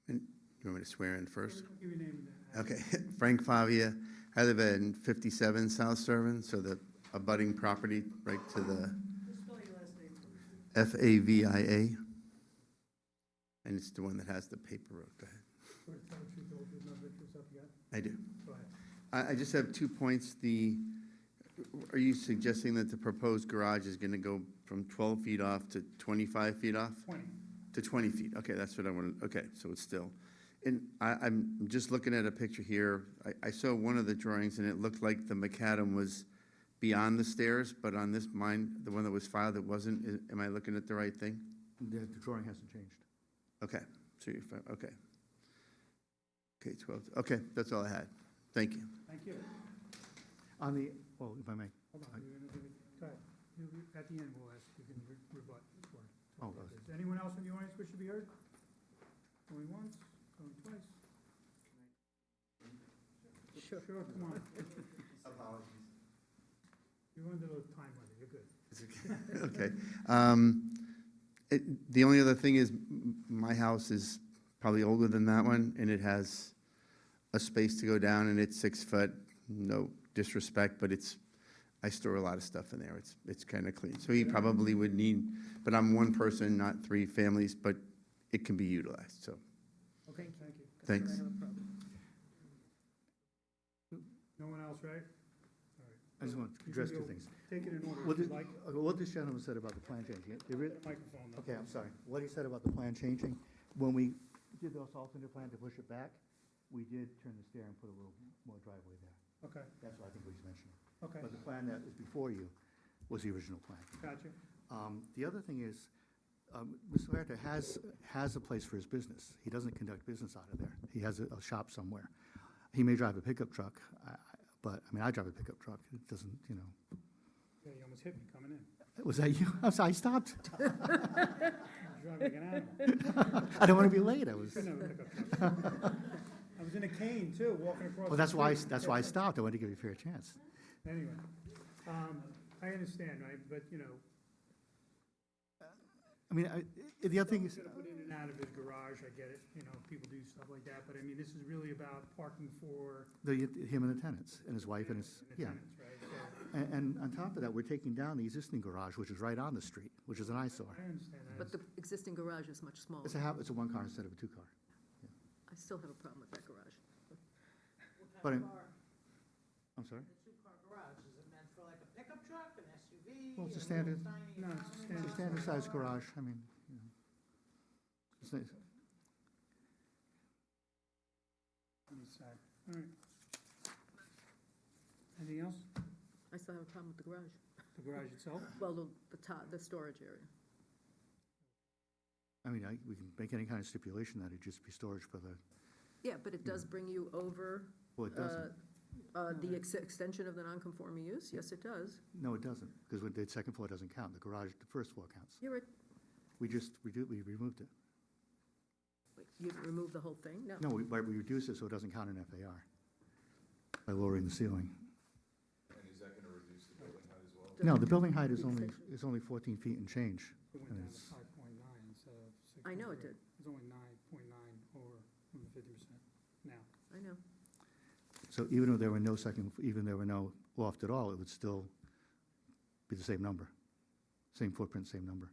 And you want me to swear in first? Give your name and address. Okay, Frank Favia. I live in 57 South Servan, so the abutting property right to the Just spell your last name, please. Favia. And it's the one that has the paper road. Go ahead. Swear to tell the truth, the whole truth, nothing but the truth, so help you God? I do. Go ahead. I just have 2 points. Are you suggesting that the proposed garage is going to go from 12 feet off to 25 feet off? 20. To 20 feet, okay, that's what I wanted, okay, so it's still. And I'm just looking at a picture here. I saw one of the drawings, and it looked like the macadam was beyond the stairs, but on this mine, the one that was filed, it wasn't. Am I looking at the right thing? The drawing hasn't changed. Okay, so you're, okay. Okay, 12, okay, that's all I had. Thank you. Thank you. On the, well, if I may. Hold on, you're gonna do it. Go ahead. At the end, we'll ask, you can rebut. or Oh, talk about okay. this. Anyone else in the audience wish to be heard? Going once, going twice? Sure. Sure, come on. You're under the time limit, you're good. Okay. The only other thing is, my house is probably older than that one, and it has a space to go down, and it's 6 foot. No disrespect, but I store a lot of stuff in there. It's kind of clean. So he probably would need, but I'm one person, not 3 families, but it can be utilized, so, Okay, thank you. thanks. I have a problem. No one else, right? All right. I just want to You address can 2 go- things. Take it in order What if you'd did- like. What this gentleman said about the plan changing, Get a microphone. though. okay, I'm sorry. What he said about the plan changing, when we did the alternate plan to push it back, we did turn the stair and put a little more driveway there. Okay, That's what I think what he's mentioning. okay, But the plan that is before you was the original plan. gotcha. The other thing is, Mr. Huerta has a place for his business. He doesn't conduct business out of there. He has a shop somewhere. He may drive a pickup truck, but, I mean, I drive a pickup truck. It doesn't, Yeah, you almost hit me coming in. was that you? I'm sorry, I stopped. You're driving like an animal. I don't want to be late. I was, Couldn't have a pickup truck. I was in a cane too, walking across. well, the that's street. why I stopped. I wanted to give you a fair chance. Anyway, I understand, right, but, you know, I mean, the other thing he's is, gonna put in and out of his garage, I get it, you know, people do stuff like that, but I mean, this is really about parking for him and the tenants, and his wife and his, the yeah. tenants, right? So, And on top of that, we're taking down the existing garage, which is right on the street, which is an eyesore. I understand that. But the existing garage is much smaller. It's a one-car instead of a two-car. I still have a problem with that garage. What But kind I'm- of car, I'm sorry? the 2-car garage, is it meant for like a pickup truck, an SUV? Well, it's a little standard- tiny No, it's a economy It's a standard car? standard-sized garage, I mean, you know. It's nice. All right. Anything else? I still have a problem with the garage. The garage itself? Well, the storage area. I mean, we can make any kind of stipulation that it just be storage for the, Yeah, but it does bring you over well, it doesn't. the extension of the non-conforming use? Yes, it does. No, it doesn't, because the second floor doesn't count. The garage, the first floor counts. You're right. We removed it. Wait, you removed the whole thing? No. No, we reduced it so it doesn't count in FAR by lowering the ceiling. And is that gonna reduce the building height as well? No, the building height is The only, extension. is only 14 feet and change. It went And down to it's- 5.9 instead of 6. I know it did. It's only 9.9 over 50% now. I know. So even if there were no even there were no loft at all, it would still be the same number, same footprint, same number.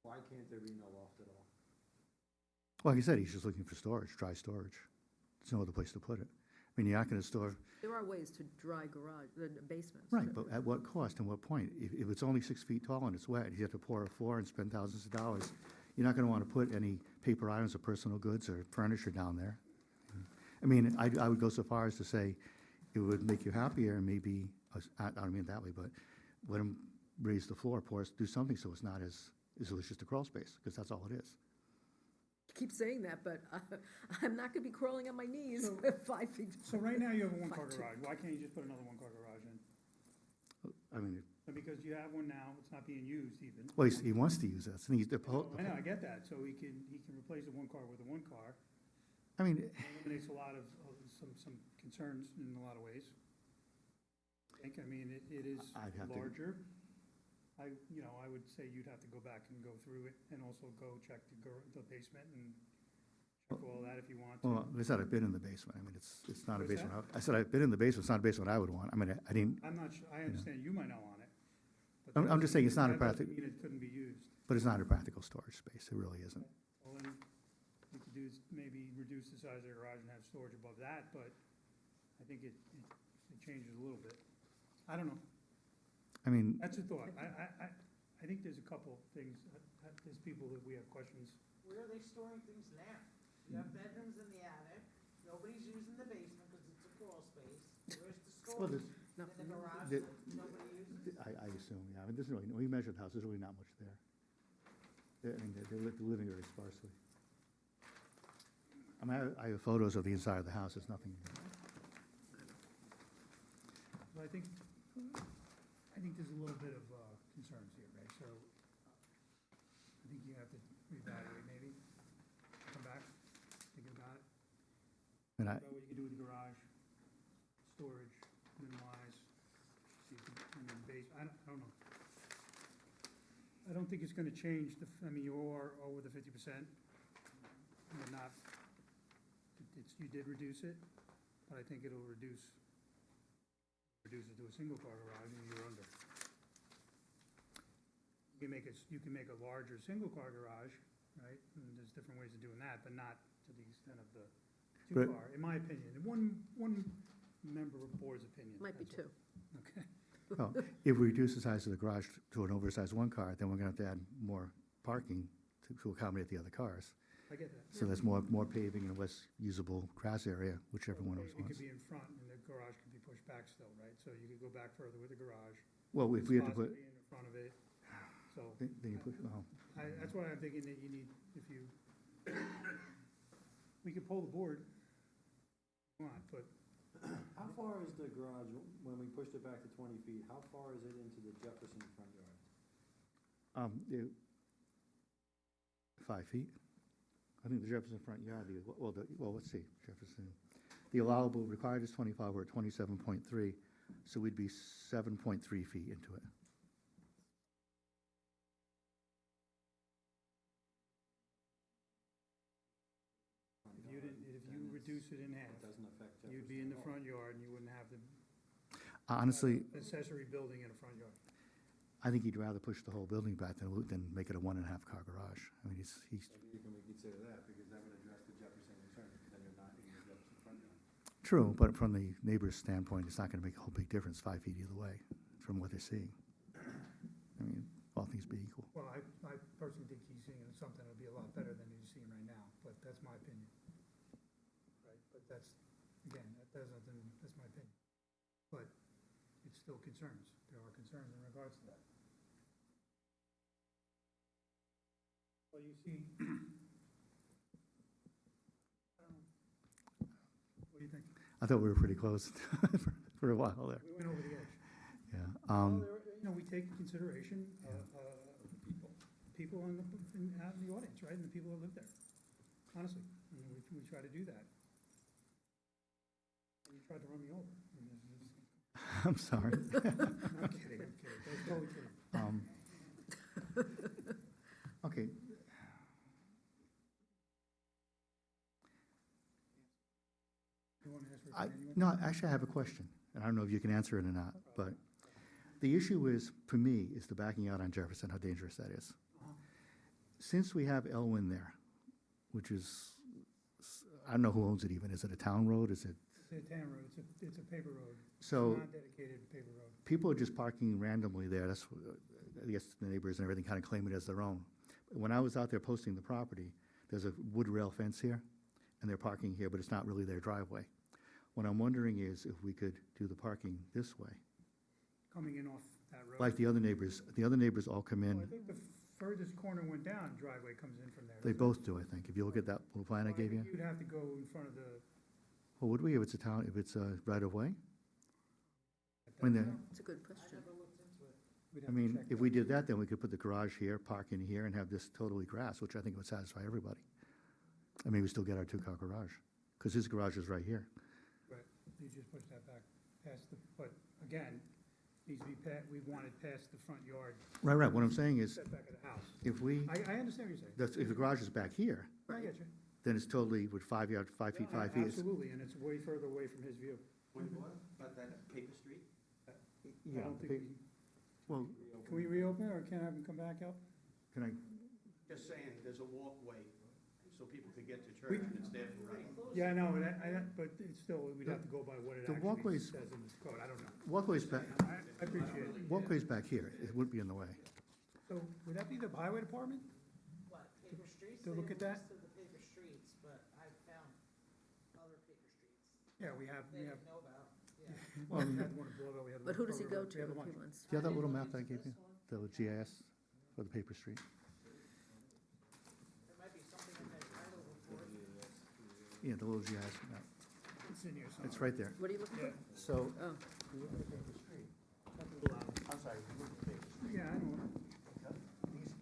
Why can't there be no loft at all? Well, like I said, he's just looking for storage, dry storage. There's no other place to put it. I mean, you're not going to store, There are ways to dry garage, the basements. right, but at what cost and what point? If it's only 6 feet tall and it's wet, you have to pour a floor and spend thousands of dollars, you're not going to want to put any paper items or personal goods or furniture down there. I mean, I would go so far as to say it would make you happier and maybe, I don't mean it that way, but let him raise the floor, do something so it's not as it's just a crawl space, because that's all it is. You keep saying that, but I'm not gonna be crawling on my knees So- 5 feet. So right now you have a one-car 5'2". garage. Why can't you just put another one-car garage in? I mean, Because you have one now, it's not being used even. well, he wants to use that. And I know, I get that. So he can replace the one car with a one car. I mean, It eliminates a lot of, some concerns in a lot of ways. I mean, it is I'd have to- larger. I would say you'd have to go back and go through it and also go check the basement and check all that if you want to. well, like I said, I've been in the basement. I mean, it's not a What's basement. I said I've been in the basement. It's not a basement I would want. I mean, I didn't, I'm not sure, I understand you might not want it. but I'm that just saying it's not a that doesn't practical- mean it couldn't be used. but it's not a practical storage space. It really isn't. Well, then, you could do is maybe reduce the size of the garage and have storage above that, but I think it changes a little bit. I don't know. I mean, That's a thought. I think there's a couple things, there's people that we have questions. where are they storing things now? You have bedrooms in the attic, nobody's using the basement because it's a crawl space. Where's the Well, storage? there's- In the garage the- that nobody uses? I assume, yeah, I mean, there's really, we measured the house, there's really not much there. I mean, they're living very sparsely. I mean, I have photos of the inside of the house, it's nothing. So I think there's a little bit of concerns here, right? So I think you have to reevaluate maybe, come back, think about it. And About what you can do with the garage, storage, minimize, see if you can, and then base, I don't know. I don't think it's gonna change I mean, you are over the 50%. You're not, you did reduce it, but I think it'll reduce it to a single car garage and you're under. You can make a larger single car garage, right? And there's different ways of doing that, but not to the extent of the But- two car, in my opinion. One member of the board's opinion. Might be that's two. all. Okay. Well, if we reduce the size of the garage to an oversized one car, then we're gonna have to add more parking to accommodate the other cars. I get that. So there's more paving and less usable grass area, whichever one of us It wants. could be in front and the garage could be pushed back still, right? So you could go back further with the garage. Well, if we had to put, Possibly in front of it, so. then you put, well, That's why I'm thinking that you need, we could pull the board, if you want, but How far is the garage, when we pushed it back to 20 feet, how far is it into the Jefferson front yard? 5 feet. I think the Jefferson front yard, well, let's see, Jefferson. The allowable required is 25, we're at 27.3, so we'd be 7.3 feet into it. if you reduce it in half, It doesn't affect Jefferson. you'd be in the at all. front yard and you wouldn't have the Honestly, accessory building in a front yard. I think he'd rather push the whole building back than make it a 1.5-car garage. I mean, he's, Maybe you can reconsider that, because that would address the Jefferson concern, because then you're not in the Jefferson front yard. true, but from the neighbor's standpoint, it's not gonna make a whole big difference, 5 feet either way, from what they're seeing. I mean, all things being equal. Well, I personally think he's seeing something that'll be a lot better than he's seeing right now, but that's my opinion. Right, but that's, again, that's my opinion. But it's still concerns. There are concerns in regards to that. Well, you see, I don't know. What do you think? I thought we were pretty close for a while there, We went over the edge. yeah. Well, we take into consideration, people out in the audience, right, and the people that live there, honestly, and we try to do that. And you tried to run me over. I'm sorry. I'm kidding, that's totally kidding. Okay, You want to ask for I, it anyway? no, actually, I have a question, and I don't know if you can answer it or not, but the issue is, for me, is the backing out on Jefferson, how dangerous that is. Since we have Elwyn there, which is, I don't know who owns it even, is it a town road, is it? It's a town road, it's a paper road. So- It's not dedicated paper road. People are just parking randomly there, that's, I guess the neighbors and everything kind of claim it as their own. When I was out there posting the property, there's a wood rail fence here, and they're parking here, but it's not really their driveway. What I'm wondering is if we could do the parking this way, Coming in off that road. like the other neighbors all come Well, I in, think the furthest corner went down, driveway comes in from there. they doesn't it? both do, I think, if you look at that little plan I Well, gave you. think you'd have to go in front of the. Well, would we, if it's a town, if it's a right-of-way? When the- It's a good question. we'd have I to mean, check if that. we did that, then we could put the garage here, park in here, and have this totally grass, which I think would satisfy everybody. I mean, we still get our 2-car garage, because his garage is right here. Right, you just push that back past the, but again, needs to be we want it past the front yard Right, what I'm saying is, setback of the house. if we, I understand what you're saying. if the garage is back here, I get you. then it's totally with 5 feet, 5 feet. Absolutely, and it's way further away from his view. About that paper street? I Yeah, don't think well, can we reopen it, or can I have him come back out? can I, Just saying, there's a walkway, so people could get to church, and it's there for right. Yeah, I know, but it's still, we'd have to go by what it The actually walkways- says in this code, I don't know. walkway's back, I appreciate it. walkway's back here, it wouldn't be in the way. So would that be the highway department? What, paper streets. to look at that? They listed the paper streets, but I've found other paper streets Yeah, we have, they didn't know about, yeah. well, we had one in Bloorville, we had one But in who does he Kroger, go we to had a if bunch. he wants? Do you have that little I map that I didn't gave you? look into The GIS for the paper street? There might be something in that title report. Yeah, the little GIS map. It's in here somewhere. It's right there. What are you looking Yeah, for? So, Oh, we look at the paper street. I'm sorry, we look at the paper street. yeah, I know,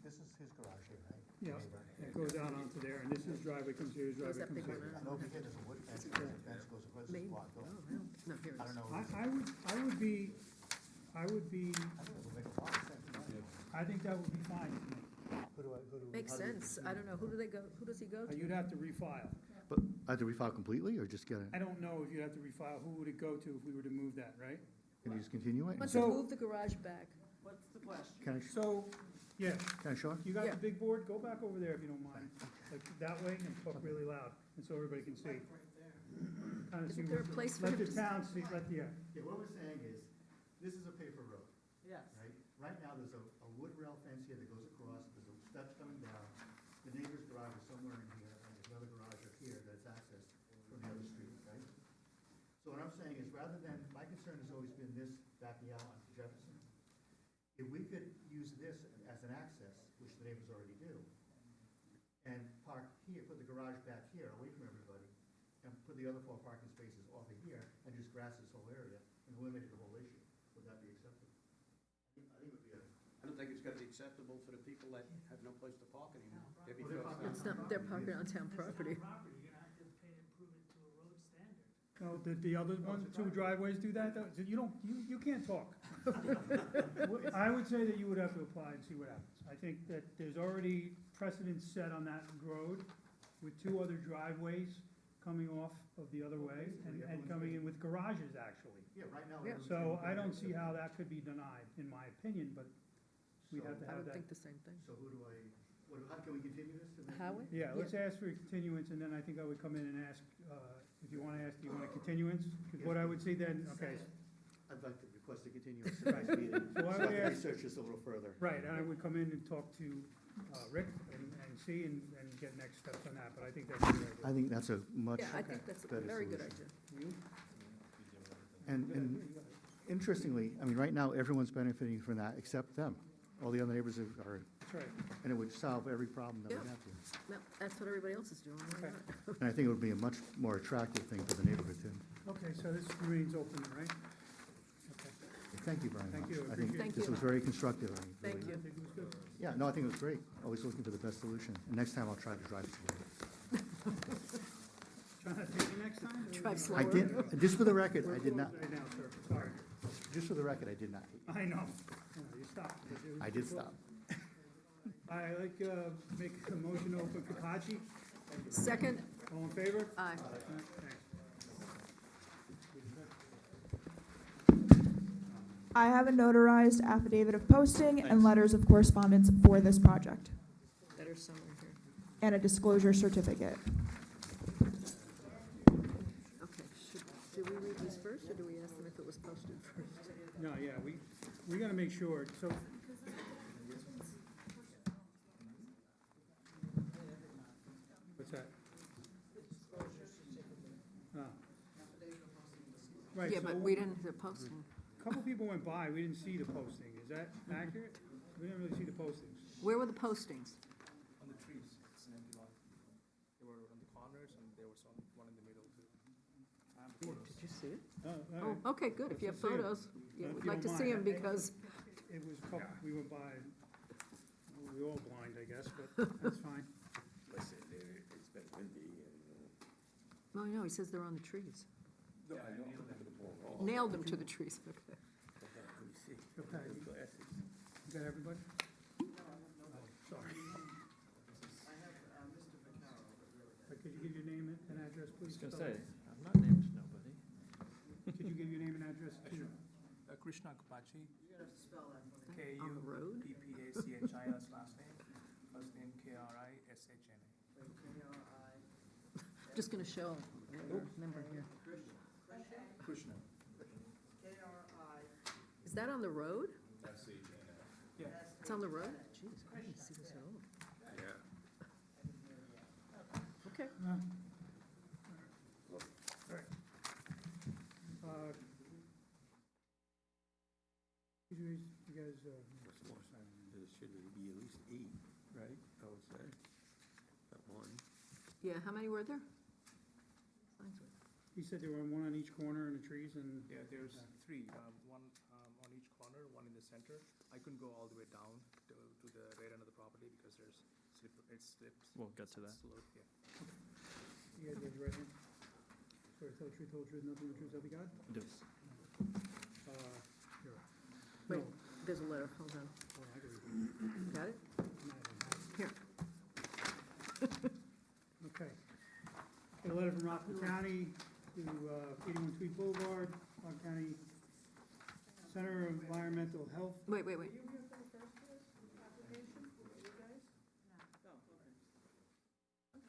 This is his garage here, right? yeah, it goes down onto there, and this is driveway comes here, his Where's driveway that comes big here. one? I know over here there's a wood fence, the fence goes across this maybe. block. Oh, no, no, here it I is. don't know. I would be, I think it would make a lot of sense. I think that would be fine. Who do Makes how do we- sense. I don't know. Who do they go, who does he go to? You'd have to refile. But I have to refile completely, or just get it? I don't know if you'd have to refile, who would it go to if we were to move that, right? Can you just continue it? Wants So- to move the garage back. What's the question? Can I, So, yeah, can I show it? you got Yeah. the big board, go back over there if you don't mind, like that way, and talk really loud, and so everybody can see. Right there. Kinda see Isn't there a what- place for Let him the to? town see, Yeah, what we're saying is, this is a paper road, Yes. right? Right now, there's a wood rail fence here that goes across, there's a steps coming down. The neighbor's garage is somewhere in here, and there's another garage up here that's accessed from the other street, right? So what I'm saying is, rather than, my concern has always been this backing out onto Jefferson. If we could use this as an access, which the neighbors already do, and park here, put the garage back here, away from everybody, and put the other 4 parking spaces off of here, and just grass this whole area, and eliminate the whole issue, would that be acceptable? I think it would be a. I don't think it's gonna be acceptable for the people that have no place to park anymore. They'll be Well, they're forced parking out. It's not, they're parking on town property. Property, you're gonna have to pay to improve it to a road standard. No, the other one, 2 driveways do that, though? You don't, you can't talk. I would say that you would have to apply and see what happens. I think that there's already precedent set on that road with 2 other driveways coming off of the other way and coming in with garages, actually. Yeah, right now. Yeah. So I don't see how that could be denied, in my opinion, but we'd have to I have would that. think the same thing. So who do I, how can we continue this? to the next Howie? meeting? Yeah, let's ask for a continuance, and then I think I would come in and ask, if you wanna ask, do you want a continuance? Because what I would see then, okay, I'd like to request a continuance to the next meeting, So I so I would can ask- research this a little further. right, and I would come in and talk to, Rick and see and get next steps on that, but I think that's a good I idea. think that's a much, Yeah, I think that's a better very good solution. idea. You? and interestingly, I mean, right now, everyone's benefiting from that except them. All the other neighbors are, That's right. and it would solve every problem that we Yeah. have here. No, that's what everybody else is doing. Why Okay. not? And I think it would be a much more attractive thing for the neighborhood too. Okay, so this remains open, right? Okay. Thank you very much. Thank you, I appreciate think it. this Thank was you. very constructive. Thank you. I think it was good. Yeah, no, I think it was great. Always looking for the best solution. And next time I'll try to drive slow. Trying to take it next time? or- Drive slow. I did, just for the record, I did not, Right now, sir, sorry. just for the record, I did not. I know. You stopped. but it was- I did stop. I like, make a motion to open Kapachi. Second, All in favor? aye. Thanks. I have a notarized affidavit of posting and letters of correspondence for this project, Better somewhere here. and a disclosure certificate. Okay, do we read these first, or do we ask them if it was posted first? No, yeah, we gotta make sure, so. What's that? Oh. Right, Yeah, so but we didn't, the posting. a couple people went by, we didn't see the posting, is that accurate? We didn't really see the postings. Where were the postings? On the trees, it's an empty lot. They were on the corners and there was one in the middle too. I have Yeah, photos. Did you see it? Oh, all Oh, right. okay, good. If you have Let's see 'em. photos, yeah, If we'd you like to don't see them mind. because, It was a couple, we went by, we were all blind, I guess, but that's fine. Listen, it's been windy and, well, no, he says they're on the trees. no, I know. Nailed them to the trees, okay. Let me see. Okay. Glasses. You got everybody? Sorry. I have, Mr. Vaccaro. Could you give your name and address, please? I'm not named nobody. Could you give your name and address to? Krishna Kapachi, You're gonna have to spell that for me. K On the road? U P P A C H I, that's last name. First name KRISHNA. K-R-I. Just gonna show a number here. Krishna. K-R-I. Is that on the road? S-H-N-A. Yeah. It's on the road? Jeez, I didn't see this at all. Yeah. Okay. You guys, What's more, there should be at least 8, right, I would say, not 1. Yeah, how many were there? you said there were one on each corner in the trees and. Yeah, there's 3, one on each corner, one in the center. I couldn't go all the way down to the right end of the property because there's it slips. We'll get to that. Slope, yeah. You guys raise your right hand. Swear to tell the truth, whole truth, nothing but the truth, so help you God? Do. Here. Wait, No. there's a letter, hold on. Oh, I gotta read it. Got it? No, I don't have it. Here. Okay. Got a letter from Rockland County to 81 Tweed Boulevard, Rockland County Center of Environmental Health. Wait. Were you here for the first application? You guys? No. Oh, okay.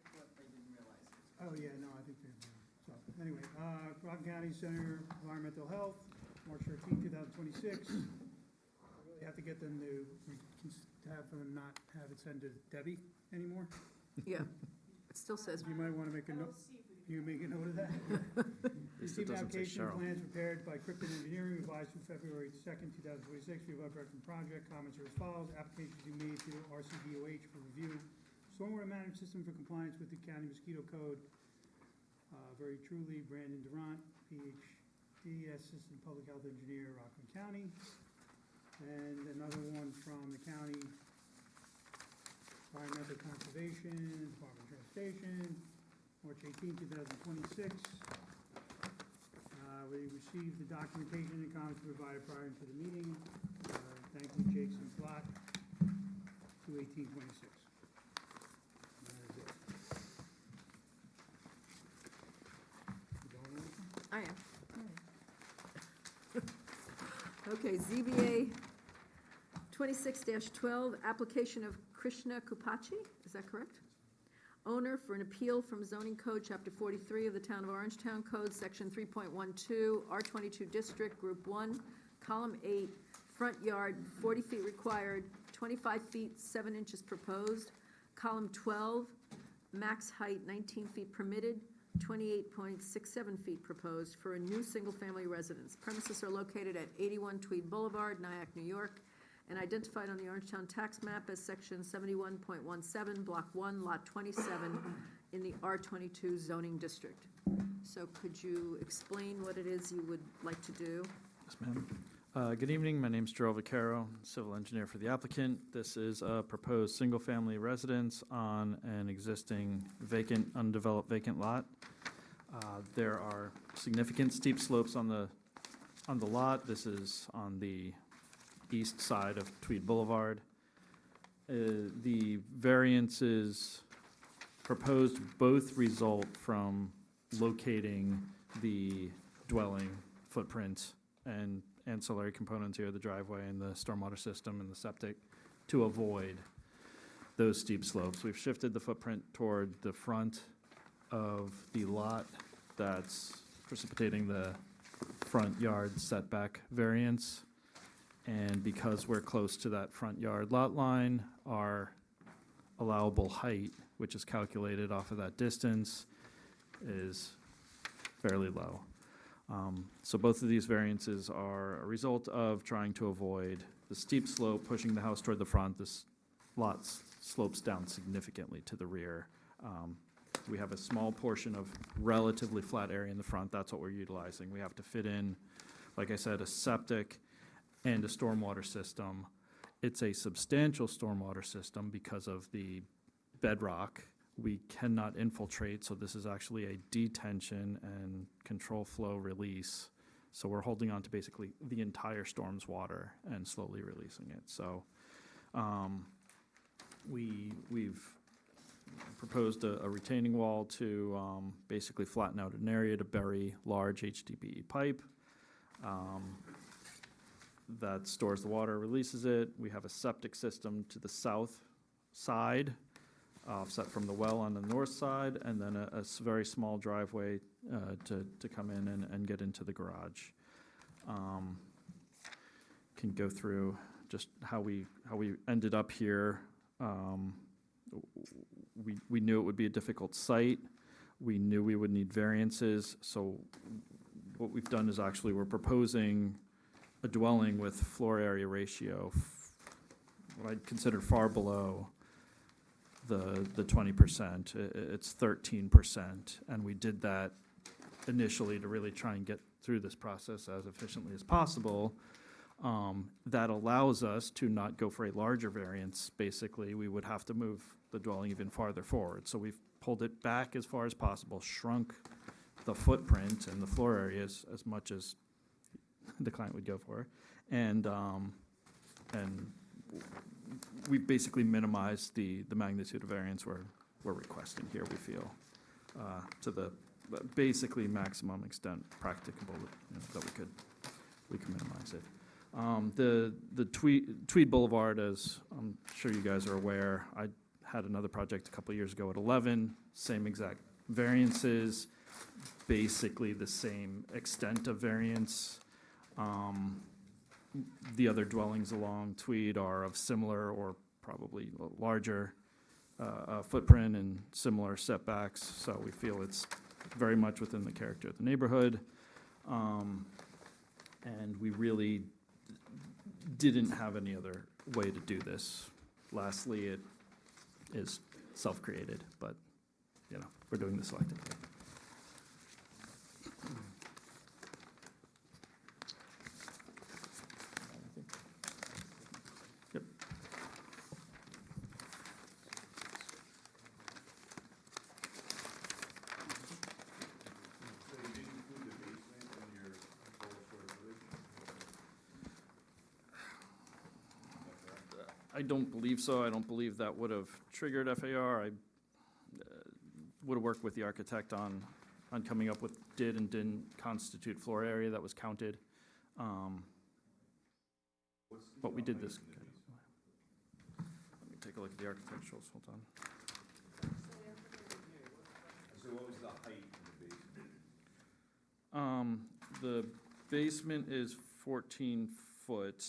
I thought they didn't realize it. Oh, yeah, no, I think they're, so, anyway, Rockland County Center of Environmental Health, March 13, 2026. You have to get them to have them not have it sent to Debbie anymore. Yeah, it still says, You might want to make a note, you make a note of that. Received doesn't say application Cheryl. plans prepared by Crippen Engineering, revised through February 2nd, 2026. Review of record project, comments are as follows. Application to be made to RCDOH for review. Stormwater management system for compliance with the county mosquito code. Very truly, Brandon Durant, PhD, Assistant Public Health Engineer, Rockland County. And another one from the county Environmental Conservation, Department of Transportation, March 18, 2026. We received the documentation and comments provided prior to the meeting. Thank you, Jake's and Plot, 2/18/26. That is it. You going anything? I am. Okay, ZBA 26-12, application of Krishna Kupachi, is that correct? Owner for an appeal from zoning code, chapter 43 of the town of Orangetown Code, section 3.12, R22 district, group 1, column 8, front yard, 40 feet required, 25 feet, 7 inches proposed. Column 12, max height 19 feet permitted, 28.67 feet proposed for a new single-family residence. Premises are located at 81 Tweed Boulevard, Nyack, New York, and identified on the Orangetown tax map as section 71.17, block 1, lot 27, in the R22 zoning district. So could you explain what it is you would like to do? Yes, ma'am. Good evening, my name's Gerald Vaccaro, civil engineer for the applicant. This is a proposed single-family residence on an existing vacant, undeveloped vacant lot. There are significant steep slopes on the lot. This is on the east side of Tweed Boulevard. The variances proposed both result from locating the dwelling footprint and ancillary components here, the driveway and the stormwater system and the septic, to avoid those steep slopes. We've shifted the footprint toward the front of the lot. That's precipitating the front yard setback variance. And because we're close to that front yard lot line, our allowable height, which is calculated off of that distance, is fairly low. So both of these variances are a result of trying to avoid the steep slope, pushing the house toward the front. This lot slopes down significantly to the rear. We have a small portion of relatively flat area in the front. That's what we're utilizing. We have to fit in, like I said, a septic and a stormwater system. It's a substantial stormwater system because of the bedrock. We cannot infiltrate, so this is actually a detention and control flow release. So we're holding on to basically the entire storm's water and slowly releasing it. So we've proposed a retaining wall to basically flatten out an area to bury large HDPE pipe. That stores the water, releases it. We have a septic system to the south side, offset from the well on the north side, and then a very small driveway to come in and get into the garage. Can go through just how we ended up here. we knew it would be a difficult site. We knew we would need variances, so what we've done is actually we're proposing a dwelling with floor area ratio, what I'd consider far below the 20%. It's 13%, and we did that initially to really try and get through this process as efficiently as possible. That allows us to not go for a larger variance. Basically, we would have to move the dwelling even farther forward. So we've pulled it back as far as possible, shrunk the footprint and the floor areas as much as the client would go for. And we've basically minimized the magnitude of variance we're requesting here, we feel, to the basically maximum extent practicable that we can minimize it. The Tweed Boulevard, as I'm sure you guys are aware, I had another project a couple of years ago at 11, same exact variances, basically the same extent of variance. The other dwellings along Tweed are of similar or probably larger footprint and similar setbacks, so we feel it's very much within the character of the neighborhood. And we really didn't have any other way to do this. Lastly, it is self-created, but, we're doing this selectively. Yep. So you didn't include the basement in your total square footage? I don't believe so. I don't believe that would have triggered FAR. I would have worked with the architect on coming up with did and didn't constitute floor area that was counted. But we did this. Let me take a look at the architecturals, hold on. So what was the height in the basement? The basement is 14 foot,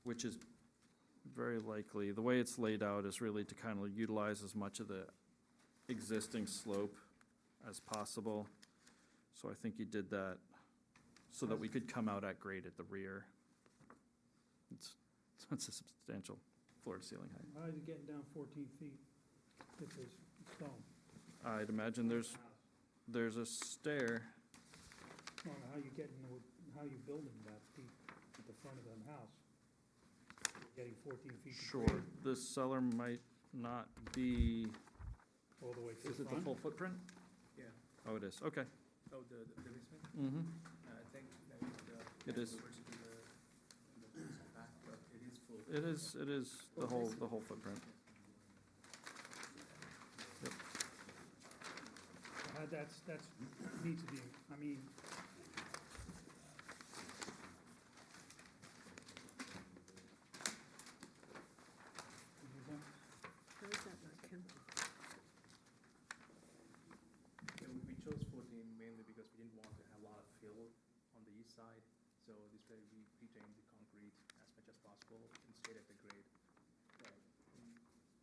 which is very likely, the way it's laid out is really to kind of utilize as much of the existing slope as possible. So I think he did that so that we could come out at grade at the rear. It's a substantial floor to ceiling height. How are you getting down 14 feet if there's stone? I'd imagine there's a stair. Well, how you getting, how you building that deep at the front of the house? You're getting 14 feet to Sure, grade the cellar might not be, all the way to is the it the front? full footprint? Yeah. Oh, it is, okay. Oh, the basement? Mm-hmm. I think that the. It is. The back, but it is full. It is the whole footprint. Yep. That's, needs to be, I mean, How is that not counted? Yeah, we chose 14 mainly because we didn't want to have a lot of fill on the east side. So this way we retained the concrete as much as possible and stayed at the grade.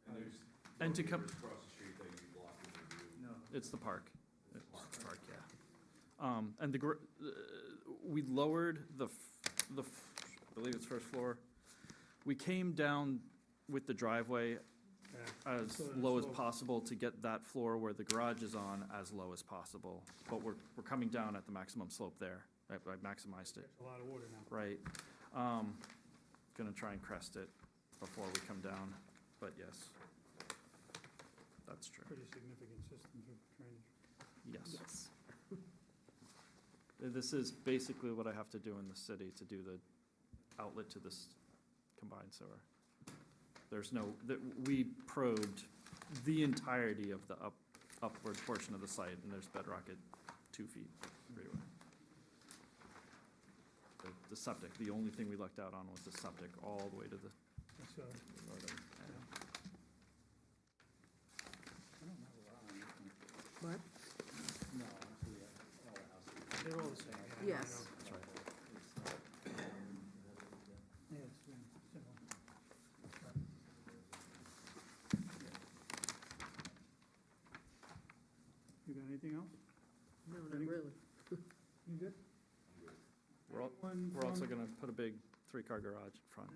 And there's. And to come- Across the street that you blocked in the view. No. It's the park. It's the park, yeah. And we lowered I believe it's first floor. We came down with the driveway yeah. as So the low as slope. possible to get that floor where the garage is on as low as possible. But we're coming down at the maximum slope there. I maximized it, That's a lot of water now. right. Gonna try and crest it before we come down, but yes. That's true, Pretty significant system for drainage. yes. Yes. This is basically what I have to do in the city to do the outlet to this combined sewer. There's we probed the entirety of the upward portion of the site, and there's bedrock at 2 feet freeway. The septic, the only thing we lucked out on was the septic, all the way to the That's, northern end. I don't have a lot on this one. What? No, actually, all the houses. They're all the same. yeah, I Yes. know. That's right. Yeah, it's similar. We're also gonna put a big three-car garage in front.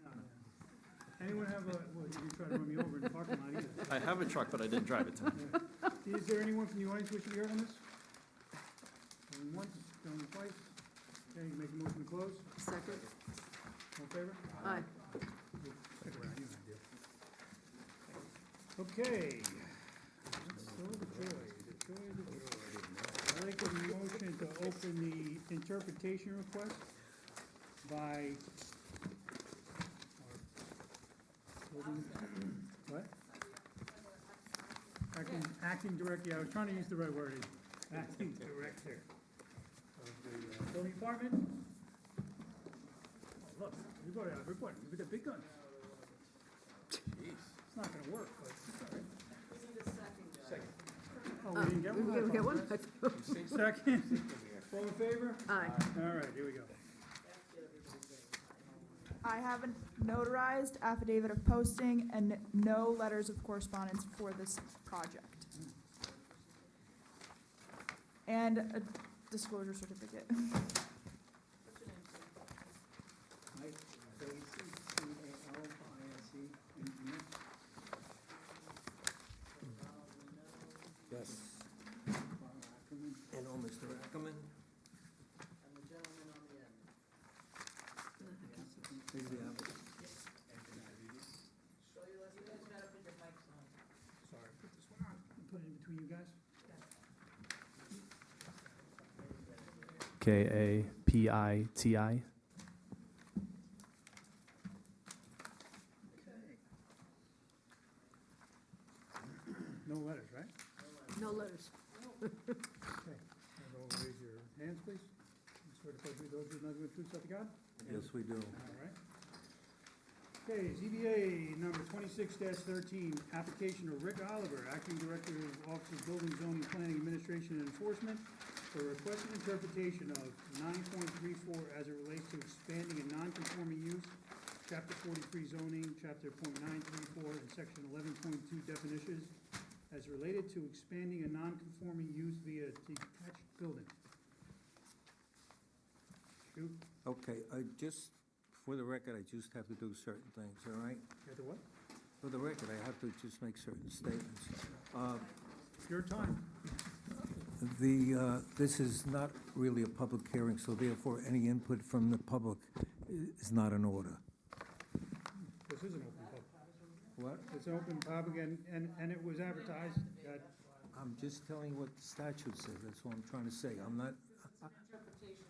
Anyone have a, well, you try to run me over in the parking lot either. I have a truck, but I didn't drive it tonight. Is there anyone from the audience wish to be heard on this? Going once, going twice. Okay, you make a motion to close. Second? All in favor? Aye. Stick around, you know, deal. Okay. So the joy. I'd like a motion to open the interpretation request by what? Acting director, yeah, I was trying to use the right word, acting director of the building department. Oh, look, we got out, we got big guns. It's not gonna work, but it's all right. Second. Oh, we didn't get one? We get one? Second. All in favor? Aye. All right, here we go. I have a notarized affidavit of posting and no letters of correspondence for this project. And a disclosure certificate. Mike, W-C-C-A-L-I-S-E, engineer. Yes. And all Mr. Ackerman. And the gentleman on the end. Here's the applicant. So you guys gotta put your mics on. Sorry, put this one on, put it in between you guys. Kapiti. No letters, right? No letters. Okay. Everyone raise your hands, please. Swear to pledge those who nothing but truth, self to God? Yes, we do. All right. Okay, ZBA number 26-13, application of Rick Oliver, Acting Director of Office of Building, Zoning, Planning, Administration, and Enforcement, for requested interpretation of 9.34 as it relates to expanding a non-conforming use, Chapter 43 zoning, Chapter .934, and Section 11.2 definitions, as related to expanding a non-conforming use via detached building. Shoot, Okay, for the record, I just have to do certain things, all right? you got the what? For the record, I have to just make certain statements. Your time. This is not really a public hearing, so therefore, any input from the public is not in order. This is an open public. What? It's an open public, and it was advertised that, I'm just telling you what the statute says, that's what I'm trying to say. I'm not, Interpretation.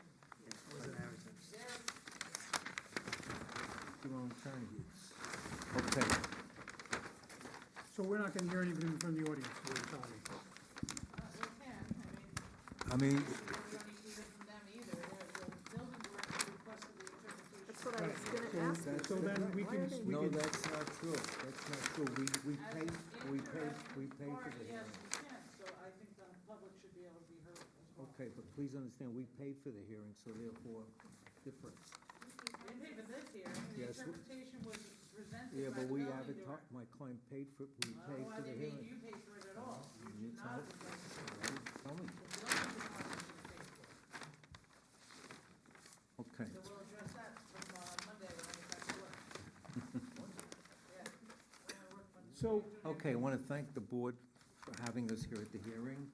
the wrong term here. Okay, so we're not gonna hear anything from the audience, you're telling me. We can, I mean, we don't need to hear from them either. The building director requested the interpretation. That's what I was Right. gonna ask. So then we Why can, are they- we no, can, that's not true, that's not true. We pay for the Party, yes, hearing. we can, so I think the public should be able to be heard as well. Okay, but please understand, we paid for the hearing, so therefore, difference. We didn't pay for this here, the Yes, we- interpretation was presented Yeah, by but the we building advertised, director. my client paid for, we I don't paid know why for the they made hearing. you pay for it at all. You You should tell- not have been paying for it. Tell me. The building department should pay for it. Okay, So we'll address that from Monday when I get back to work. Yeah, when I work Monday. so, okay, I want to thank the board for having us here at the hearing.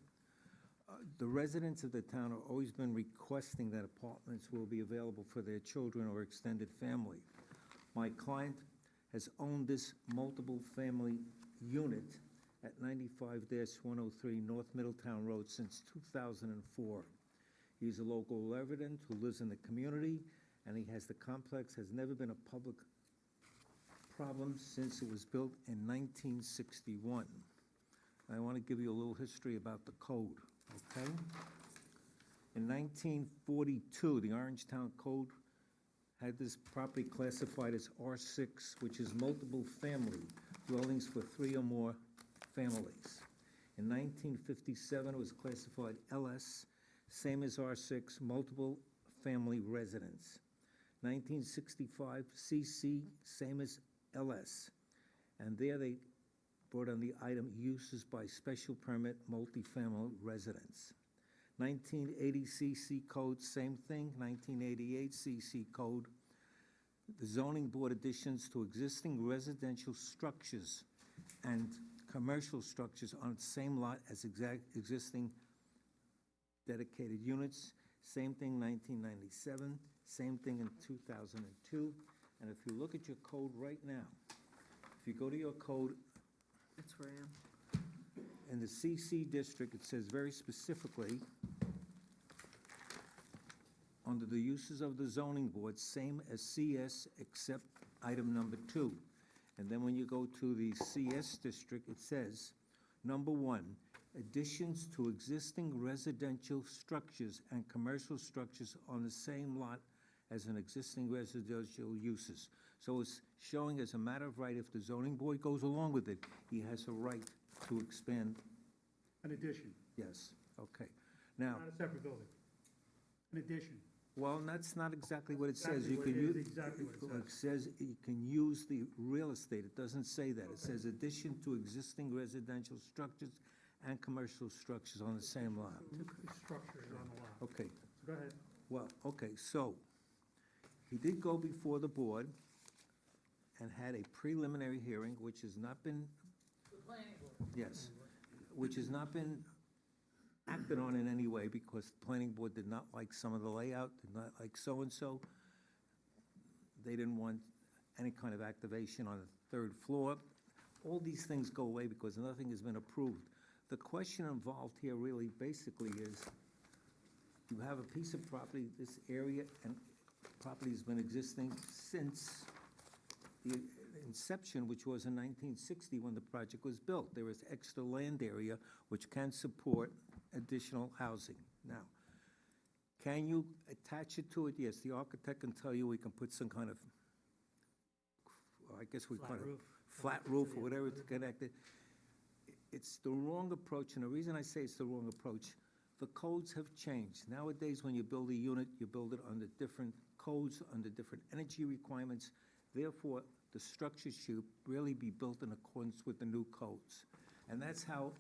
The residents of the town have always been requesting that apartments will be available for their children or extended family. My client has owned this multiple family unit at 95-103 North Middletown Road since 2004. He's a local resident who lives in the community, and the complex has never been a public problem since it was built in 1961. I want to give you a little history about the code, okay? In 1942, the Orangetown Code had this property classified as R6, which is multiple family dwellings for 3 or more families. In 1957, it was classified LS, same as R6, multiple family residence. 1965, CC, same as LS. And there they brought on the item uses by special permit multifamily residence. 1980 CC code, same thing, 1988 CC code. The zoning board additions to existing residential structures and commercial structures on the same lot as existing dedicated units. Same thing, 1997, same thing in 2002. And if you look at your code right now, if you go to your code, That's where I am. in the CC district, it says very specifically, under the uses of the zoning board, same as CS except item number 2. And then when you go to the CS district, it says, number 1, additions to existing residential structures and commercial structures on the same lot as an existing residential uses. So it's showing as a matter of right, if the zoning board goes along with it, he has a right to expand. An addition, Yes, okay. Now, not a separate building. An addition. well, that's not exactly what it says. Exactly You what can it is, use. exactly what it It says you can use the real estate. It doesn't say that. It says addition to existing residential structures and commercial structures on the same lot. The structure is on the lot. Okay, So go ahead. well, okay, so he did go before the board and had a preliminary hearing, which has not been, The planning board. yes, which has not been acted on in any way because the planning board did not like some of the layout, did not like so-and-so. They didn't want any kind of activation on the third floor. All these things go away because nothing has been approved. The question involved here really basically is, you have a piece of property, this area, and property has been existing since the inception, which was in 1960 when the project was built. There is extra land area which can support additional housing. Now, can you attach it to it? Yes, the architect can tell you we can put some kind of, I guess we call it flat roof or whatever to connect it. It's the wrong approach, and the reason I say it's the wrong approach, the codes have changed. Nowadays, when you build a unit, you build it under different codes, under different energy requirements. Therefore, the structure should really be built in accordance with the new codes. And that's how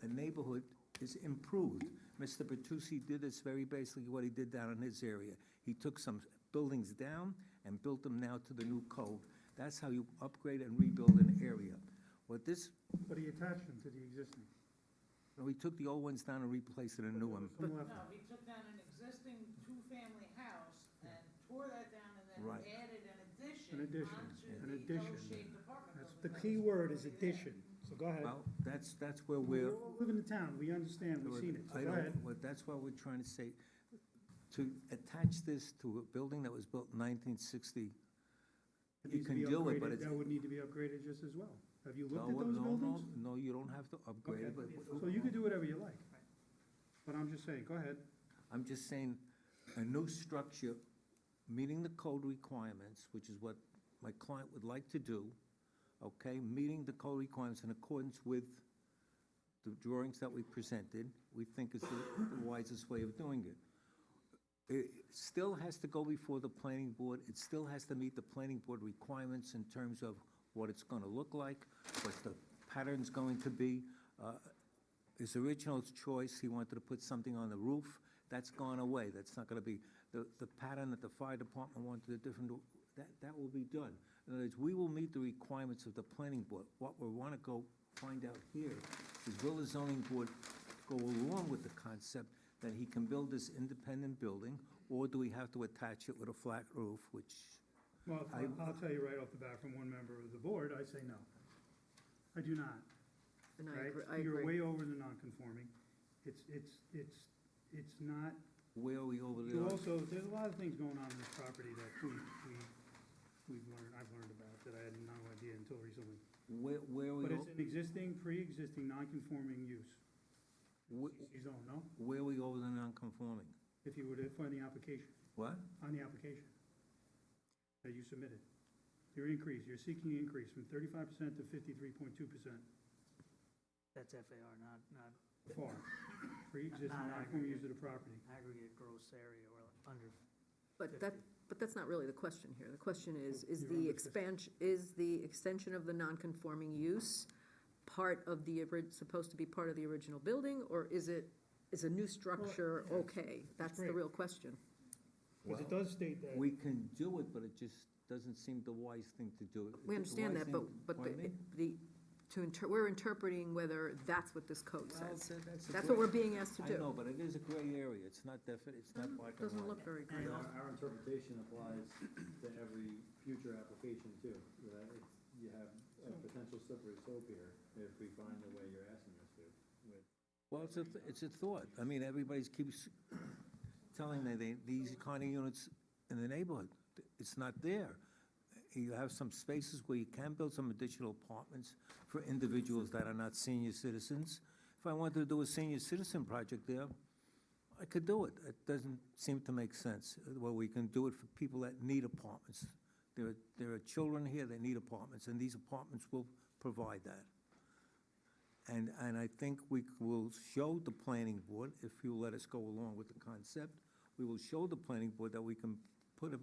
a neighborhood is improved. Mr. Bertucci did this very basically what he did down in his area. He took some buildings down and built them now to the new code. That's how you upgrade and rebuild an area. What this, But he attached them to the existing. we took the old ones down and replaced it in a new one. Some left. No, he took down an existing two-family house and tore that down and then Right. added an An addition, onto an the addition. L-shaped apartment That's, building. the key word is addition, so go ahead. Well, that's where We we're. all live in the town, we understand, we've seen it, so I go don't- ahead. Well, that's what we're trying to say. To attach this to a building that was built in 1960, It you needs to can be do it, upgraded. but it's. That would need to be upgraded just as well. Have you looked No, at those no, buildings? No, you don't have to upgrade it, Okay, but so you can do whatever you like. But I'm just saying, go ahead. I'm just saying, a new structure meeting the code requirements, which is what my client would like to do, okay, meeting the code requirements in accordance with the drawings that we presented, we think is the wisest way of doing it. It still has to go before the planning board, it still has to meet the planning board requirements in terms of what it's gonna look like, what the pattern's going to be. His original choice, he wanted to put something on the roof, that's gone away, that's not gonna be, the pattern that the fire department wanted, a different, that will be done. In other words, we will meet the requirements of the planning board. What we wanna go find out here is, will the zoning board go along with the concept that he can build this independent building, or do we have to attach it with a flat roof, which, Well, I'll tell you right off the bat from one member of the board, I say no. I do not, And I right? agree, I You're agree. way over the non-conforming. It's not, where are we over you there? also, there's a lot of things going on in this property that we've learned, I've learned about, that I had no idea until recently. Where are we, But it's an existing, pre-existing, non-conforming use. wh- You don't know, where are we over the non-conforming? if you were to find the application, What? on the application that you submitted. Your increase, you're seeking an increase from 35% to 53.2%. That's FAR, not FAR, pre-existing, Not non-conforming use of the property. aggregate gross area or under. But that's not really the question here. The question is You're the under expansion, is the extension of the non-conforming use part of the, supposed to be part of the original building, or is it is a new structure okay? That's the great. real question. Because it does state that. We can do it, but it just doesn't seem the wise thing to do it. We The understand wise that, thing- but Pardon the, me? we're interpreting whether that's what this code Well, says. that's a That's what gray- we're being asked to I do. know, but it is a gray area. It's not definite, it's not black and white. Doesn't look very great. Our interpretation applies to every future application too. That it's, you have a potential slippery slope here if we find the way you're asking us to. With Well, it's a thought. I mean, everybody keeps telling me these kind of units in the neighborhood, it's not there. You have some spaces where you can build some additional apartments for individuals that are not senior citizens. If I wanted to do a senior citizen project there, I could do it. It doesn't seem to make sense. Well, we can do it for people that need apartments. There are children here that need apartments, and these apartments will provide that. And I think we will show the planning board, if you let us go along with the concept, we will show the planning board that we can put a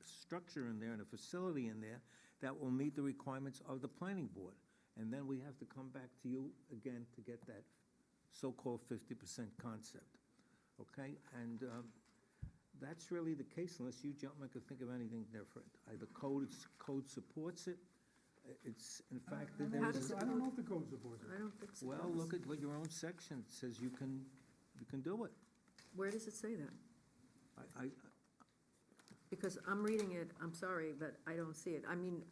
structure in there and a facility in there that will meet the requirements of the planning board. And then we have to come back to you again to get that so-called 50% concept, okay? And that's really the case unless you gentlemen could think of anything different. The code supports it. It's, in fact, I there is. don't know if the code supports it. I don't think so. Well, look at what your own section says you can do it. Where does it say that? I, Because I'm reading it, I'm sorry, but I don't see it. I mean,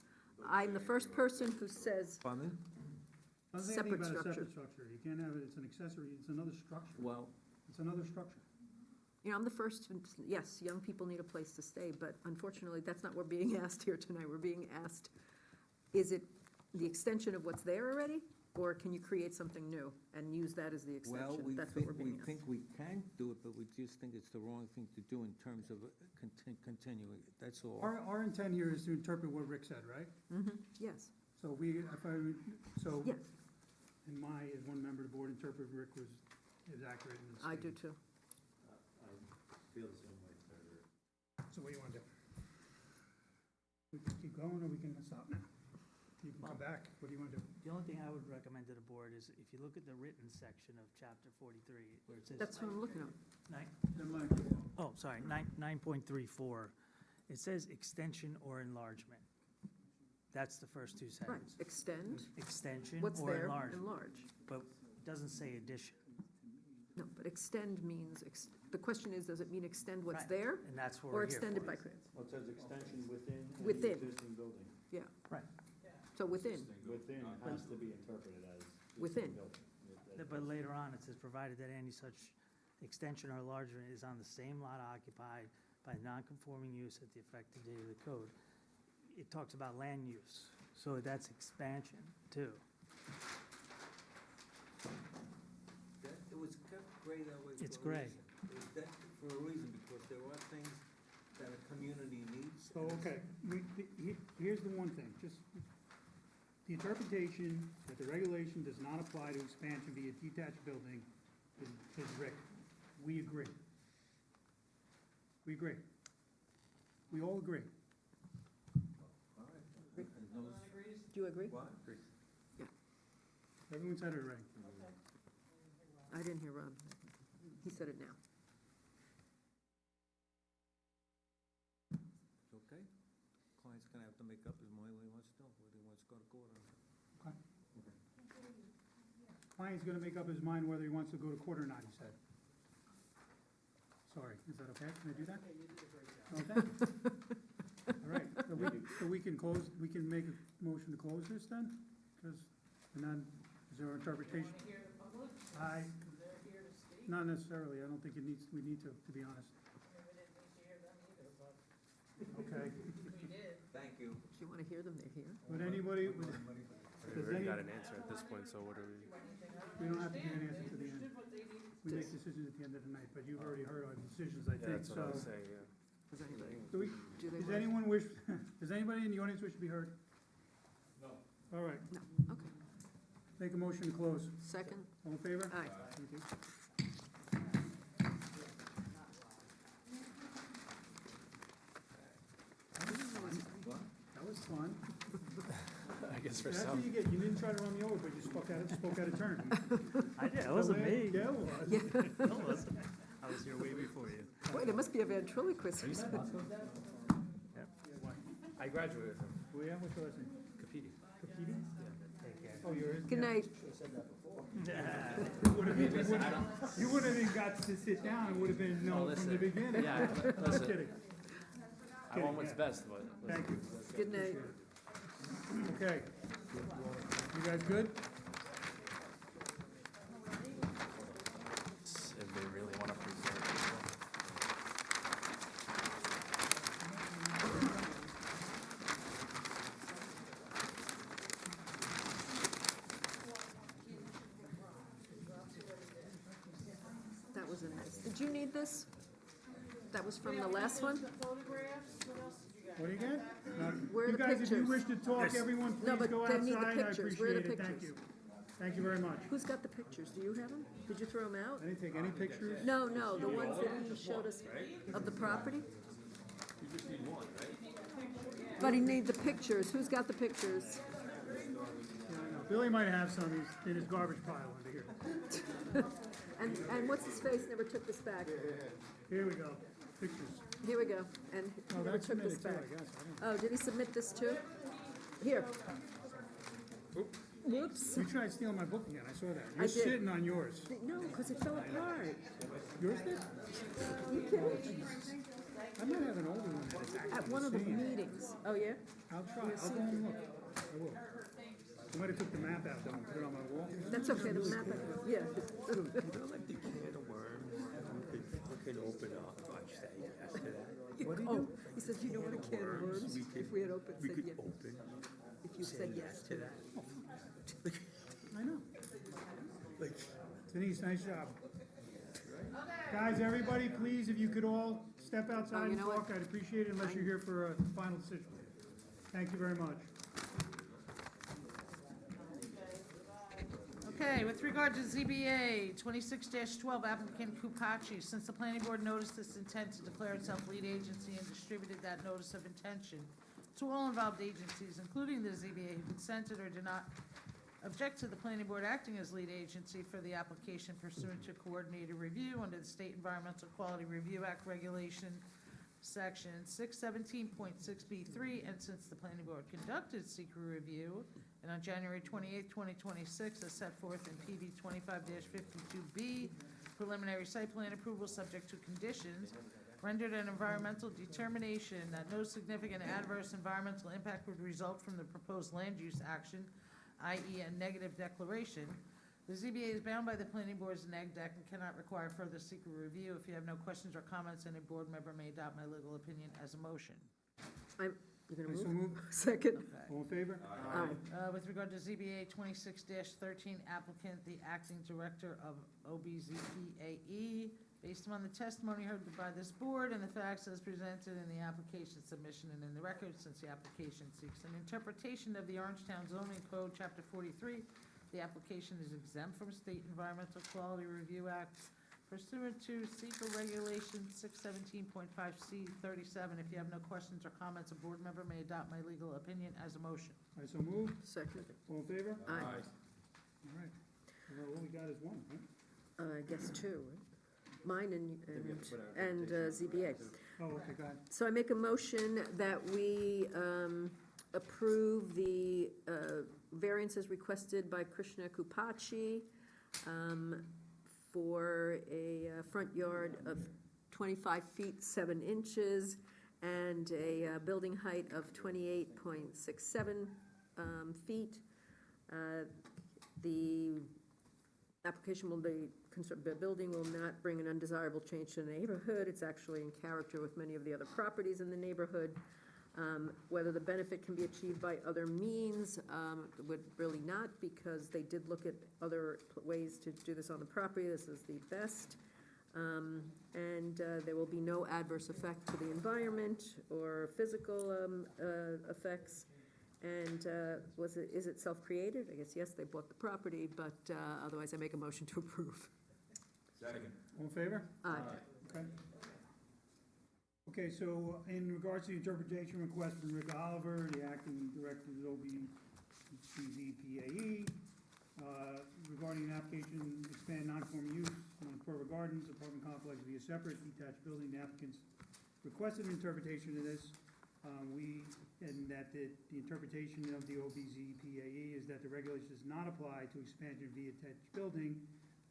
I'm the first person who says, pardon me? Doesn't say anything Separate about a structure. separate structure. You can't have it, it's an accessory, it's another structure. Well, It's another structure. you know, I'm the first, yes, young people need a place to stay, but unfortunately, that's not what we're being asked here tonight. We're being asked, is it the extension of what's there already? Or can you create something new and use that as the well, extension? we That's what we're think, being asked. we can do it, but we just think it's the wrong thing to do in terms of continuing it, that's all. Our intent here is to interpret what Rick said, right? Yes, So so. yes, And as one member of the board, interpret Rick is accurate in his I do statement. too. I feel the same way, Senator. So what do you want to do? We can keep going, or we can stop now? You can come back. What do you want to do? The only thing I would recommend to the board is if you look at the written section of chapter 43, where it says. That's what I'm looking at. Nine, Never mind. oh, sorry, 9.34, it says extension or enlargement. That's the first two Right, sentences. extend, Extension what's or there, enlargement, enlarge. but it doesn't say addition. No, but extend means, the question is, does it mean extend what's Right. there? And that's what Or we're here extend it for. by, Well, it says extension within Within. an existing building. yeah, Right, so within, Within has to be interpreted as. existing Within. building. but later on, it says, provided that any such extension or enlargement is on the same lot occupied by non-conforming use at the effective date of the code. It talks about land use, so that's expansion too. It was kept gray that way. It's for a gray. reason. It was that for a reason, because there are things that a community needs. So, okay, here's the one thing, just, the interpretation that the regulation does not apply to expansion via detached building is Rick. We agree. We agree. We all agree. All right. And those- do you agree? What? Everyone said it already. I didn't hear Rob. He said it now. Okay. Client's gonna have to make up his mind what he wants to do, whether he wants to go to court or not. Client's gonna make up his mind whether he wants to go to court or not, he said. Sorry, is that okay? Can I do that? Okay. All right, so we can close, we can make a motion to close this then? Because, and then, is there interpretation? Want to hear the public? I, They're here to speak. not necessarily, I don't think we need to be honest. We didn't need to hear them either, but Okay. we did. Thank you. If you want to hear them, they're here. Would anybody, We does already any, got an answer at this point, so what are we? we don't have to get an answer to the end. Did what they needed. We make decisions at the end of the night, but you've already heard our decisions, I think, That's what I was so. saying, yeah. Does anybody, Do we, do they does want? anyone wish, does anybody in the audience wish to be heard? No. All right, No, okay. make a motion to close. Second? All in favor? Aye. Thank you. That was fun. I guess for That's some. what you get. You didn't try to run me over, but you spoke out of turn. I did, it wasn't me. Yeah, it was. It wasn't. I was here way before you. Wait, it must be a ventriloquist. I graduated from Well, yeah, what's your last name? Capiti. Capiti? Take care. Oh, you're. Good night. You wouldn't have even got to sit down. It would have been no from the beginning. Yeah, I'm listen, kidding. I want what's best, but. listen. Thank you. Good night. Okay. You guys good? If they really want to preserve it. That was a mess. Did you need this? That was from the last one? What do you get? Where are You the guys, if you pictures? wish to talk, everyone, No, please but go they need the outside. I pictures. Where are the appreciate it. Thank pictures? you. Thank you very much. Who's got the pictures? Do you have them? Did you throw them out? I didn't take any pictures. No, the ones that he showed us of the property? But he need the pictures. Who's got the pictures? Billy might have some. He's in his garbage pile under here. And what's his face never took this back? Here we go. Pictures. Here we go. And he Oh, never that's took this submitted too, back. I guess. I didn't- Oh, did he submit this too? Here. Whoops. You tried stealing my book again. I saw that. I You're did. sitting on yours. No, because it fell apart. Yours did? You kidding? I might have an older one that's At actually one the of the same. meetings. Oh, yeah? I'll try. I'll go and look. I will. I might have took the map out though and put it on my wall. That's okay, the map, yeah. Oh, he says, you know what, a can of worms? If we had opened, said yes. If you said yes to that. I know. Denise, nice job. Guys, everybody, please, if you could all step outside you and know what? talk, I'd appreciate it unless you're here for a final decision. Thank you very much. Okay, with regard to ZBA 26-12 applicant Kupachi, since the planning board noticed its intent to declare itself lead agency and distributed that notice of intention to all involved agencies, including the ZBA, who consented or did not object to the planning board acting as lead agency for the application pursuant to coordinated review under the State Environmental Quality Review Act Regulation, Section 617.6B3, and since the planning board conducted secret review, and on January 28, 2026, as set forth in PB 25-52B, preliminary site plan approval subject to conditions, rendered an environmental determination that no significant adverse environmental impact would result from the proposed land use action, i.e. a negative declaration, the ZBA is bound by the planning board's neg deck and cannot require further secret review. If you have no questions or comments, any board member may adopt my legal opinion as a motion. You're I gonna so move? move. Second. All in favor? Aye. With regard to ZBA 26-13 applicant, the acting director of OBZPAE, based upon the testimony heard by this board and the facts as presented in the application submission and in the record, since the application seeks an interpretation of the Orangetown zoning code, chapter 43, the application is exempt from State Environmental Quality Review Act pursuant to SEQA Regulation 617.5C37. If you have no questions or comments, a board member may adopt my legal opinion as a motion. I so move. Second. All in favor? Aye. All right. Well, all we got is one, right? I guess two, right? Mine and ZBA. Oh, okay, go ahead. So I make a motion that we approve the variances requested by Krishna Kupachi for a front yard of 25 feet 7 inches and a building height of 28.67 feet. The application will be, the building will not bring an undesirable change to the neighborhood. It's actually in character with many of the other properties in the neighborhood. Whether the benefit can be achieved by other means, would really not, because they did look at other ways to do this on the property. This is the best. And there will be no adverse effect to the environment or physical effects. And is it self-created? I guess, yes, they bought the property, but otherwise I make a motion to approve. Second. All in favor? Aye. Okay. Okay, so in regards to the interpretation request from Rick Oliver, the acting director of BZPAE, regarding an application to expand non-conforming use on Corver Gardens apartment complex via separate detached building. The applicants requested an interpretation of this. And that the interpretation of the OBZPAE is that the regulation does not apply to expansion via attached building,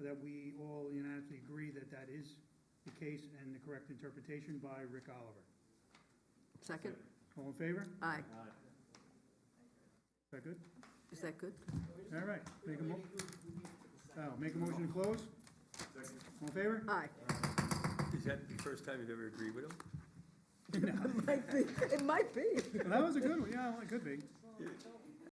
that we all unanimously agree that that is the case and the correct interpretation by Rick Oliver. Second? All in favor? Aye. Is that good? Is that good? All right, make a motion to close? All in favor? Aye. Is that the first time you've ever agreed with him? It might be. It might be. Well, that was a good one, yeah, well, it could be.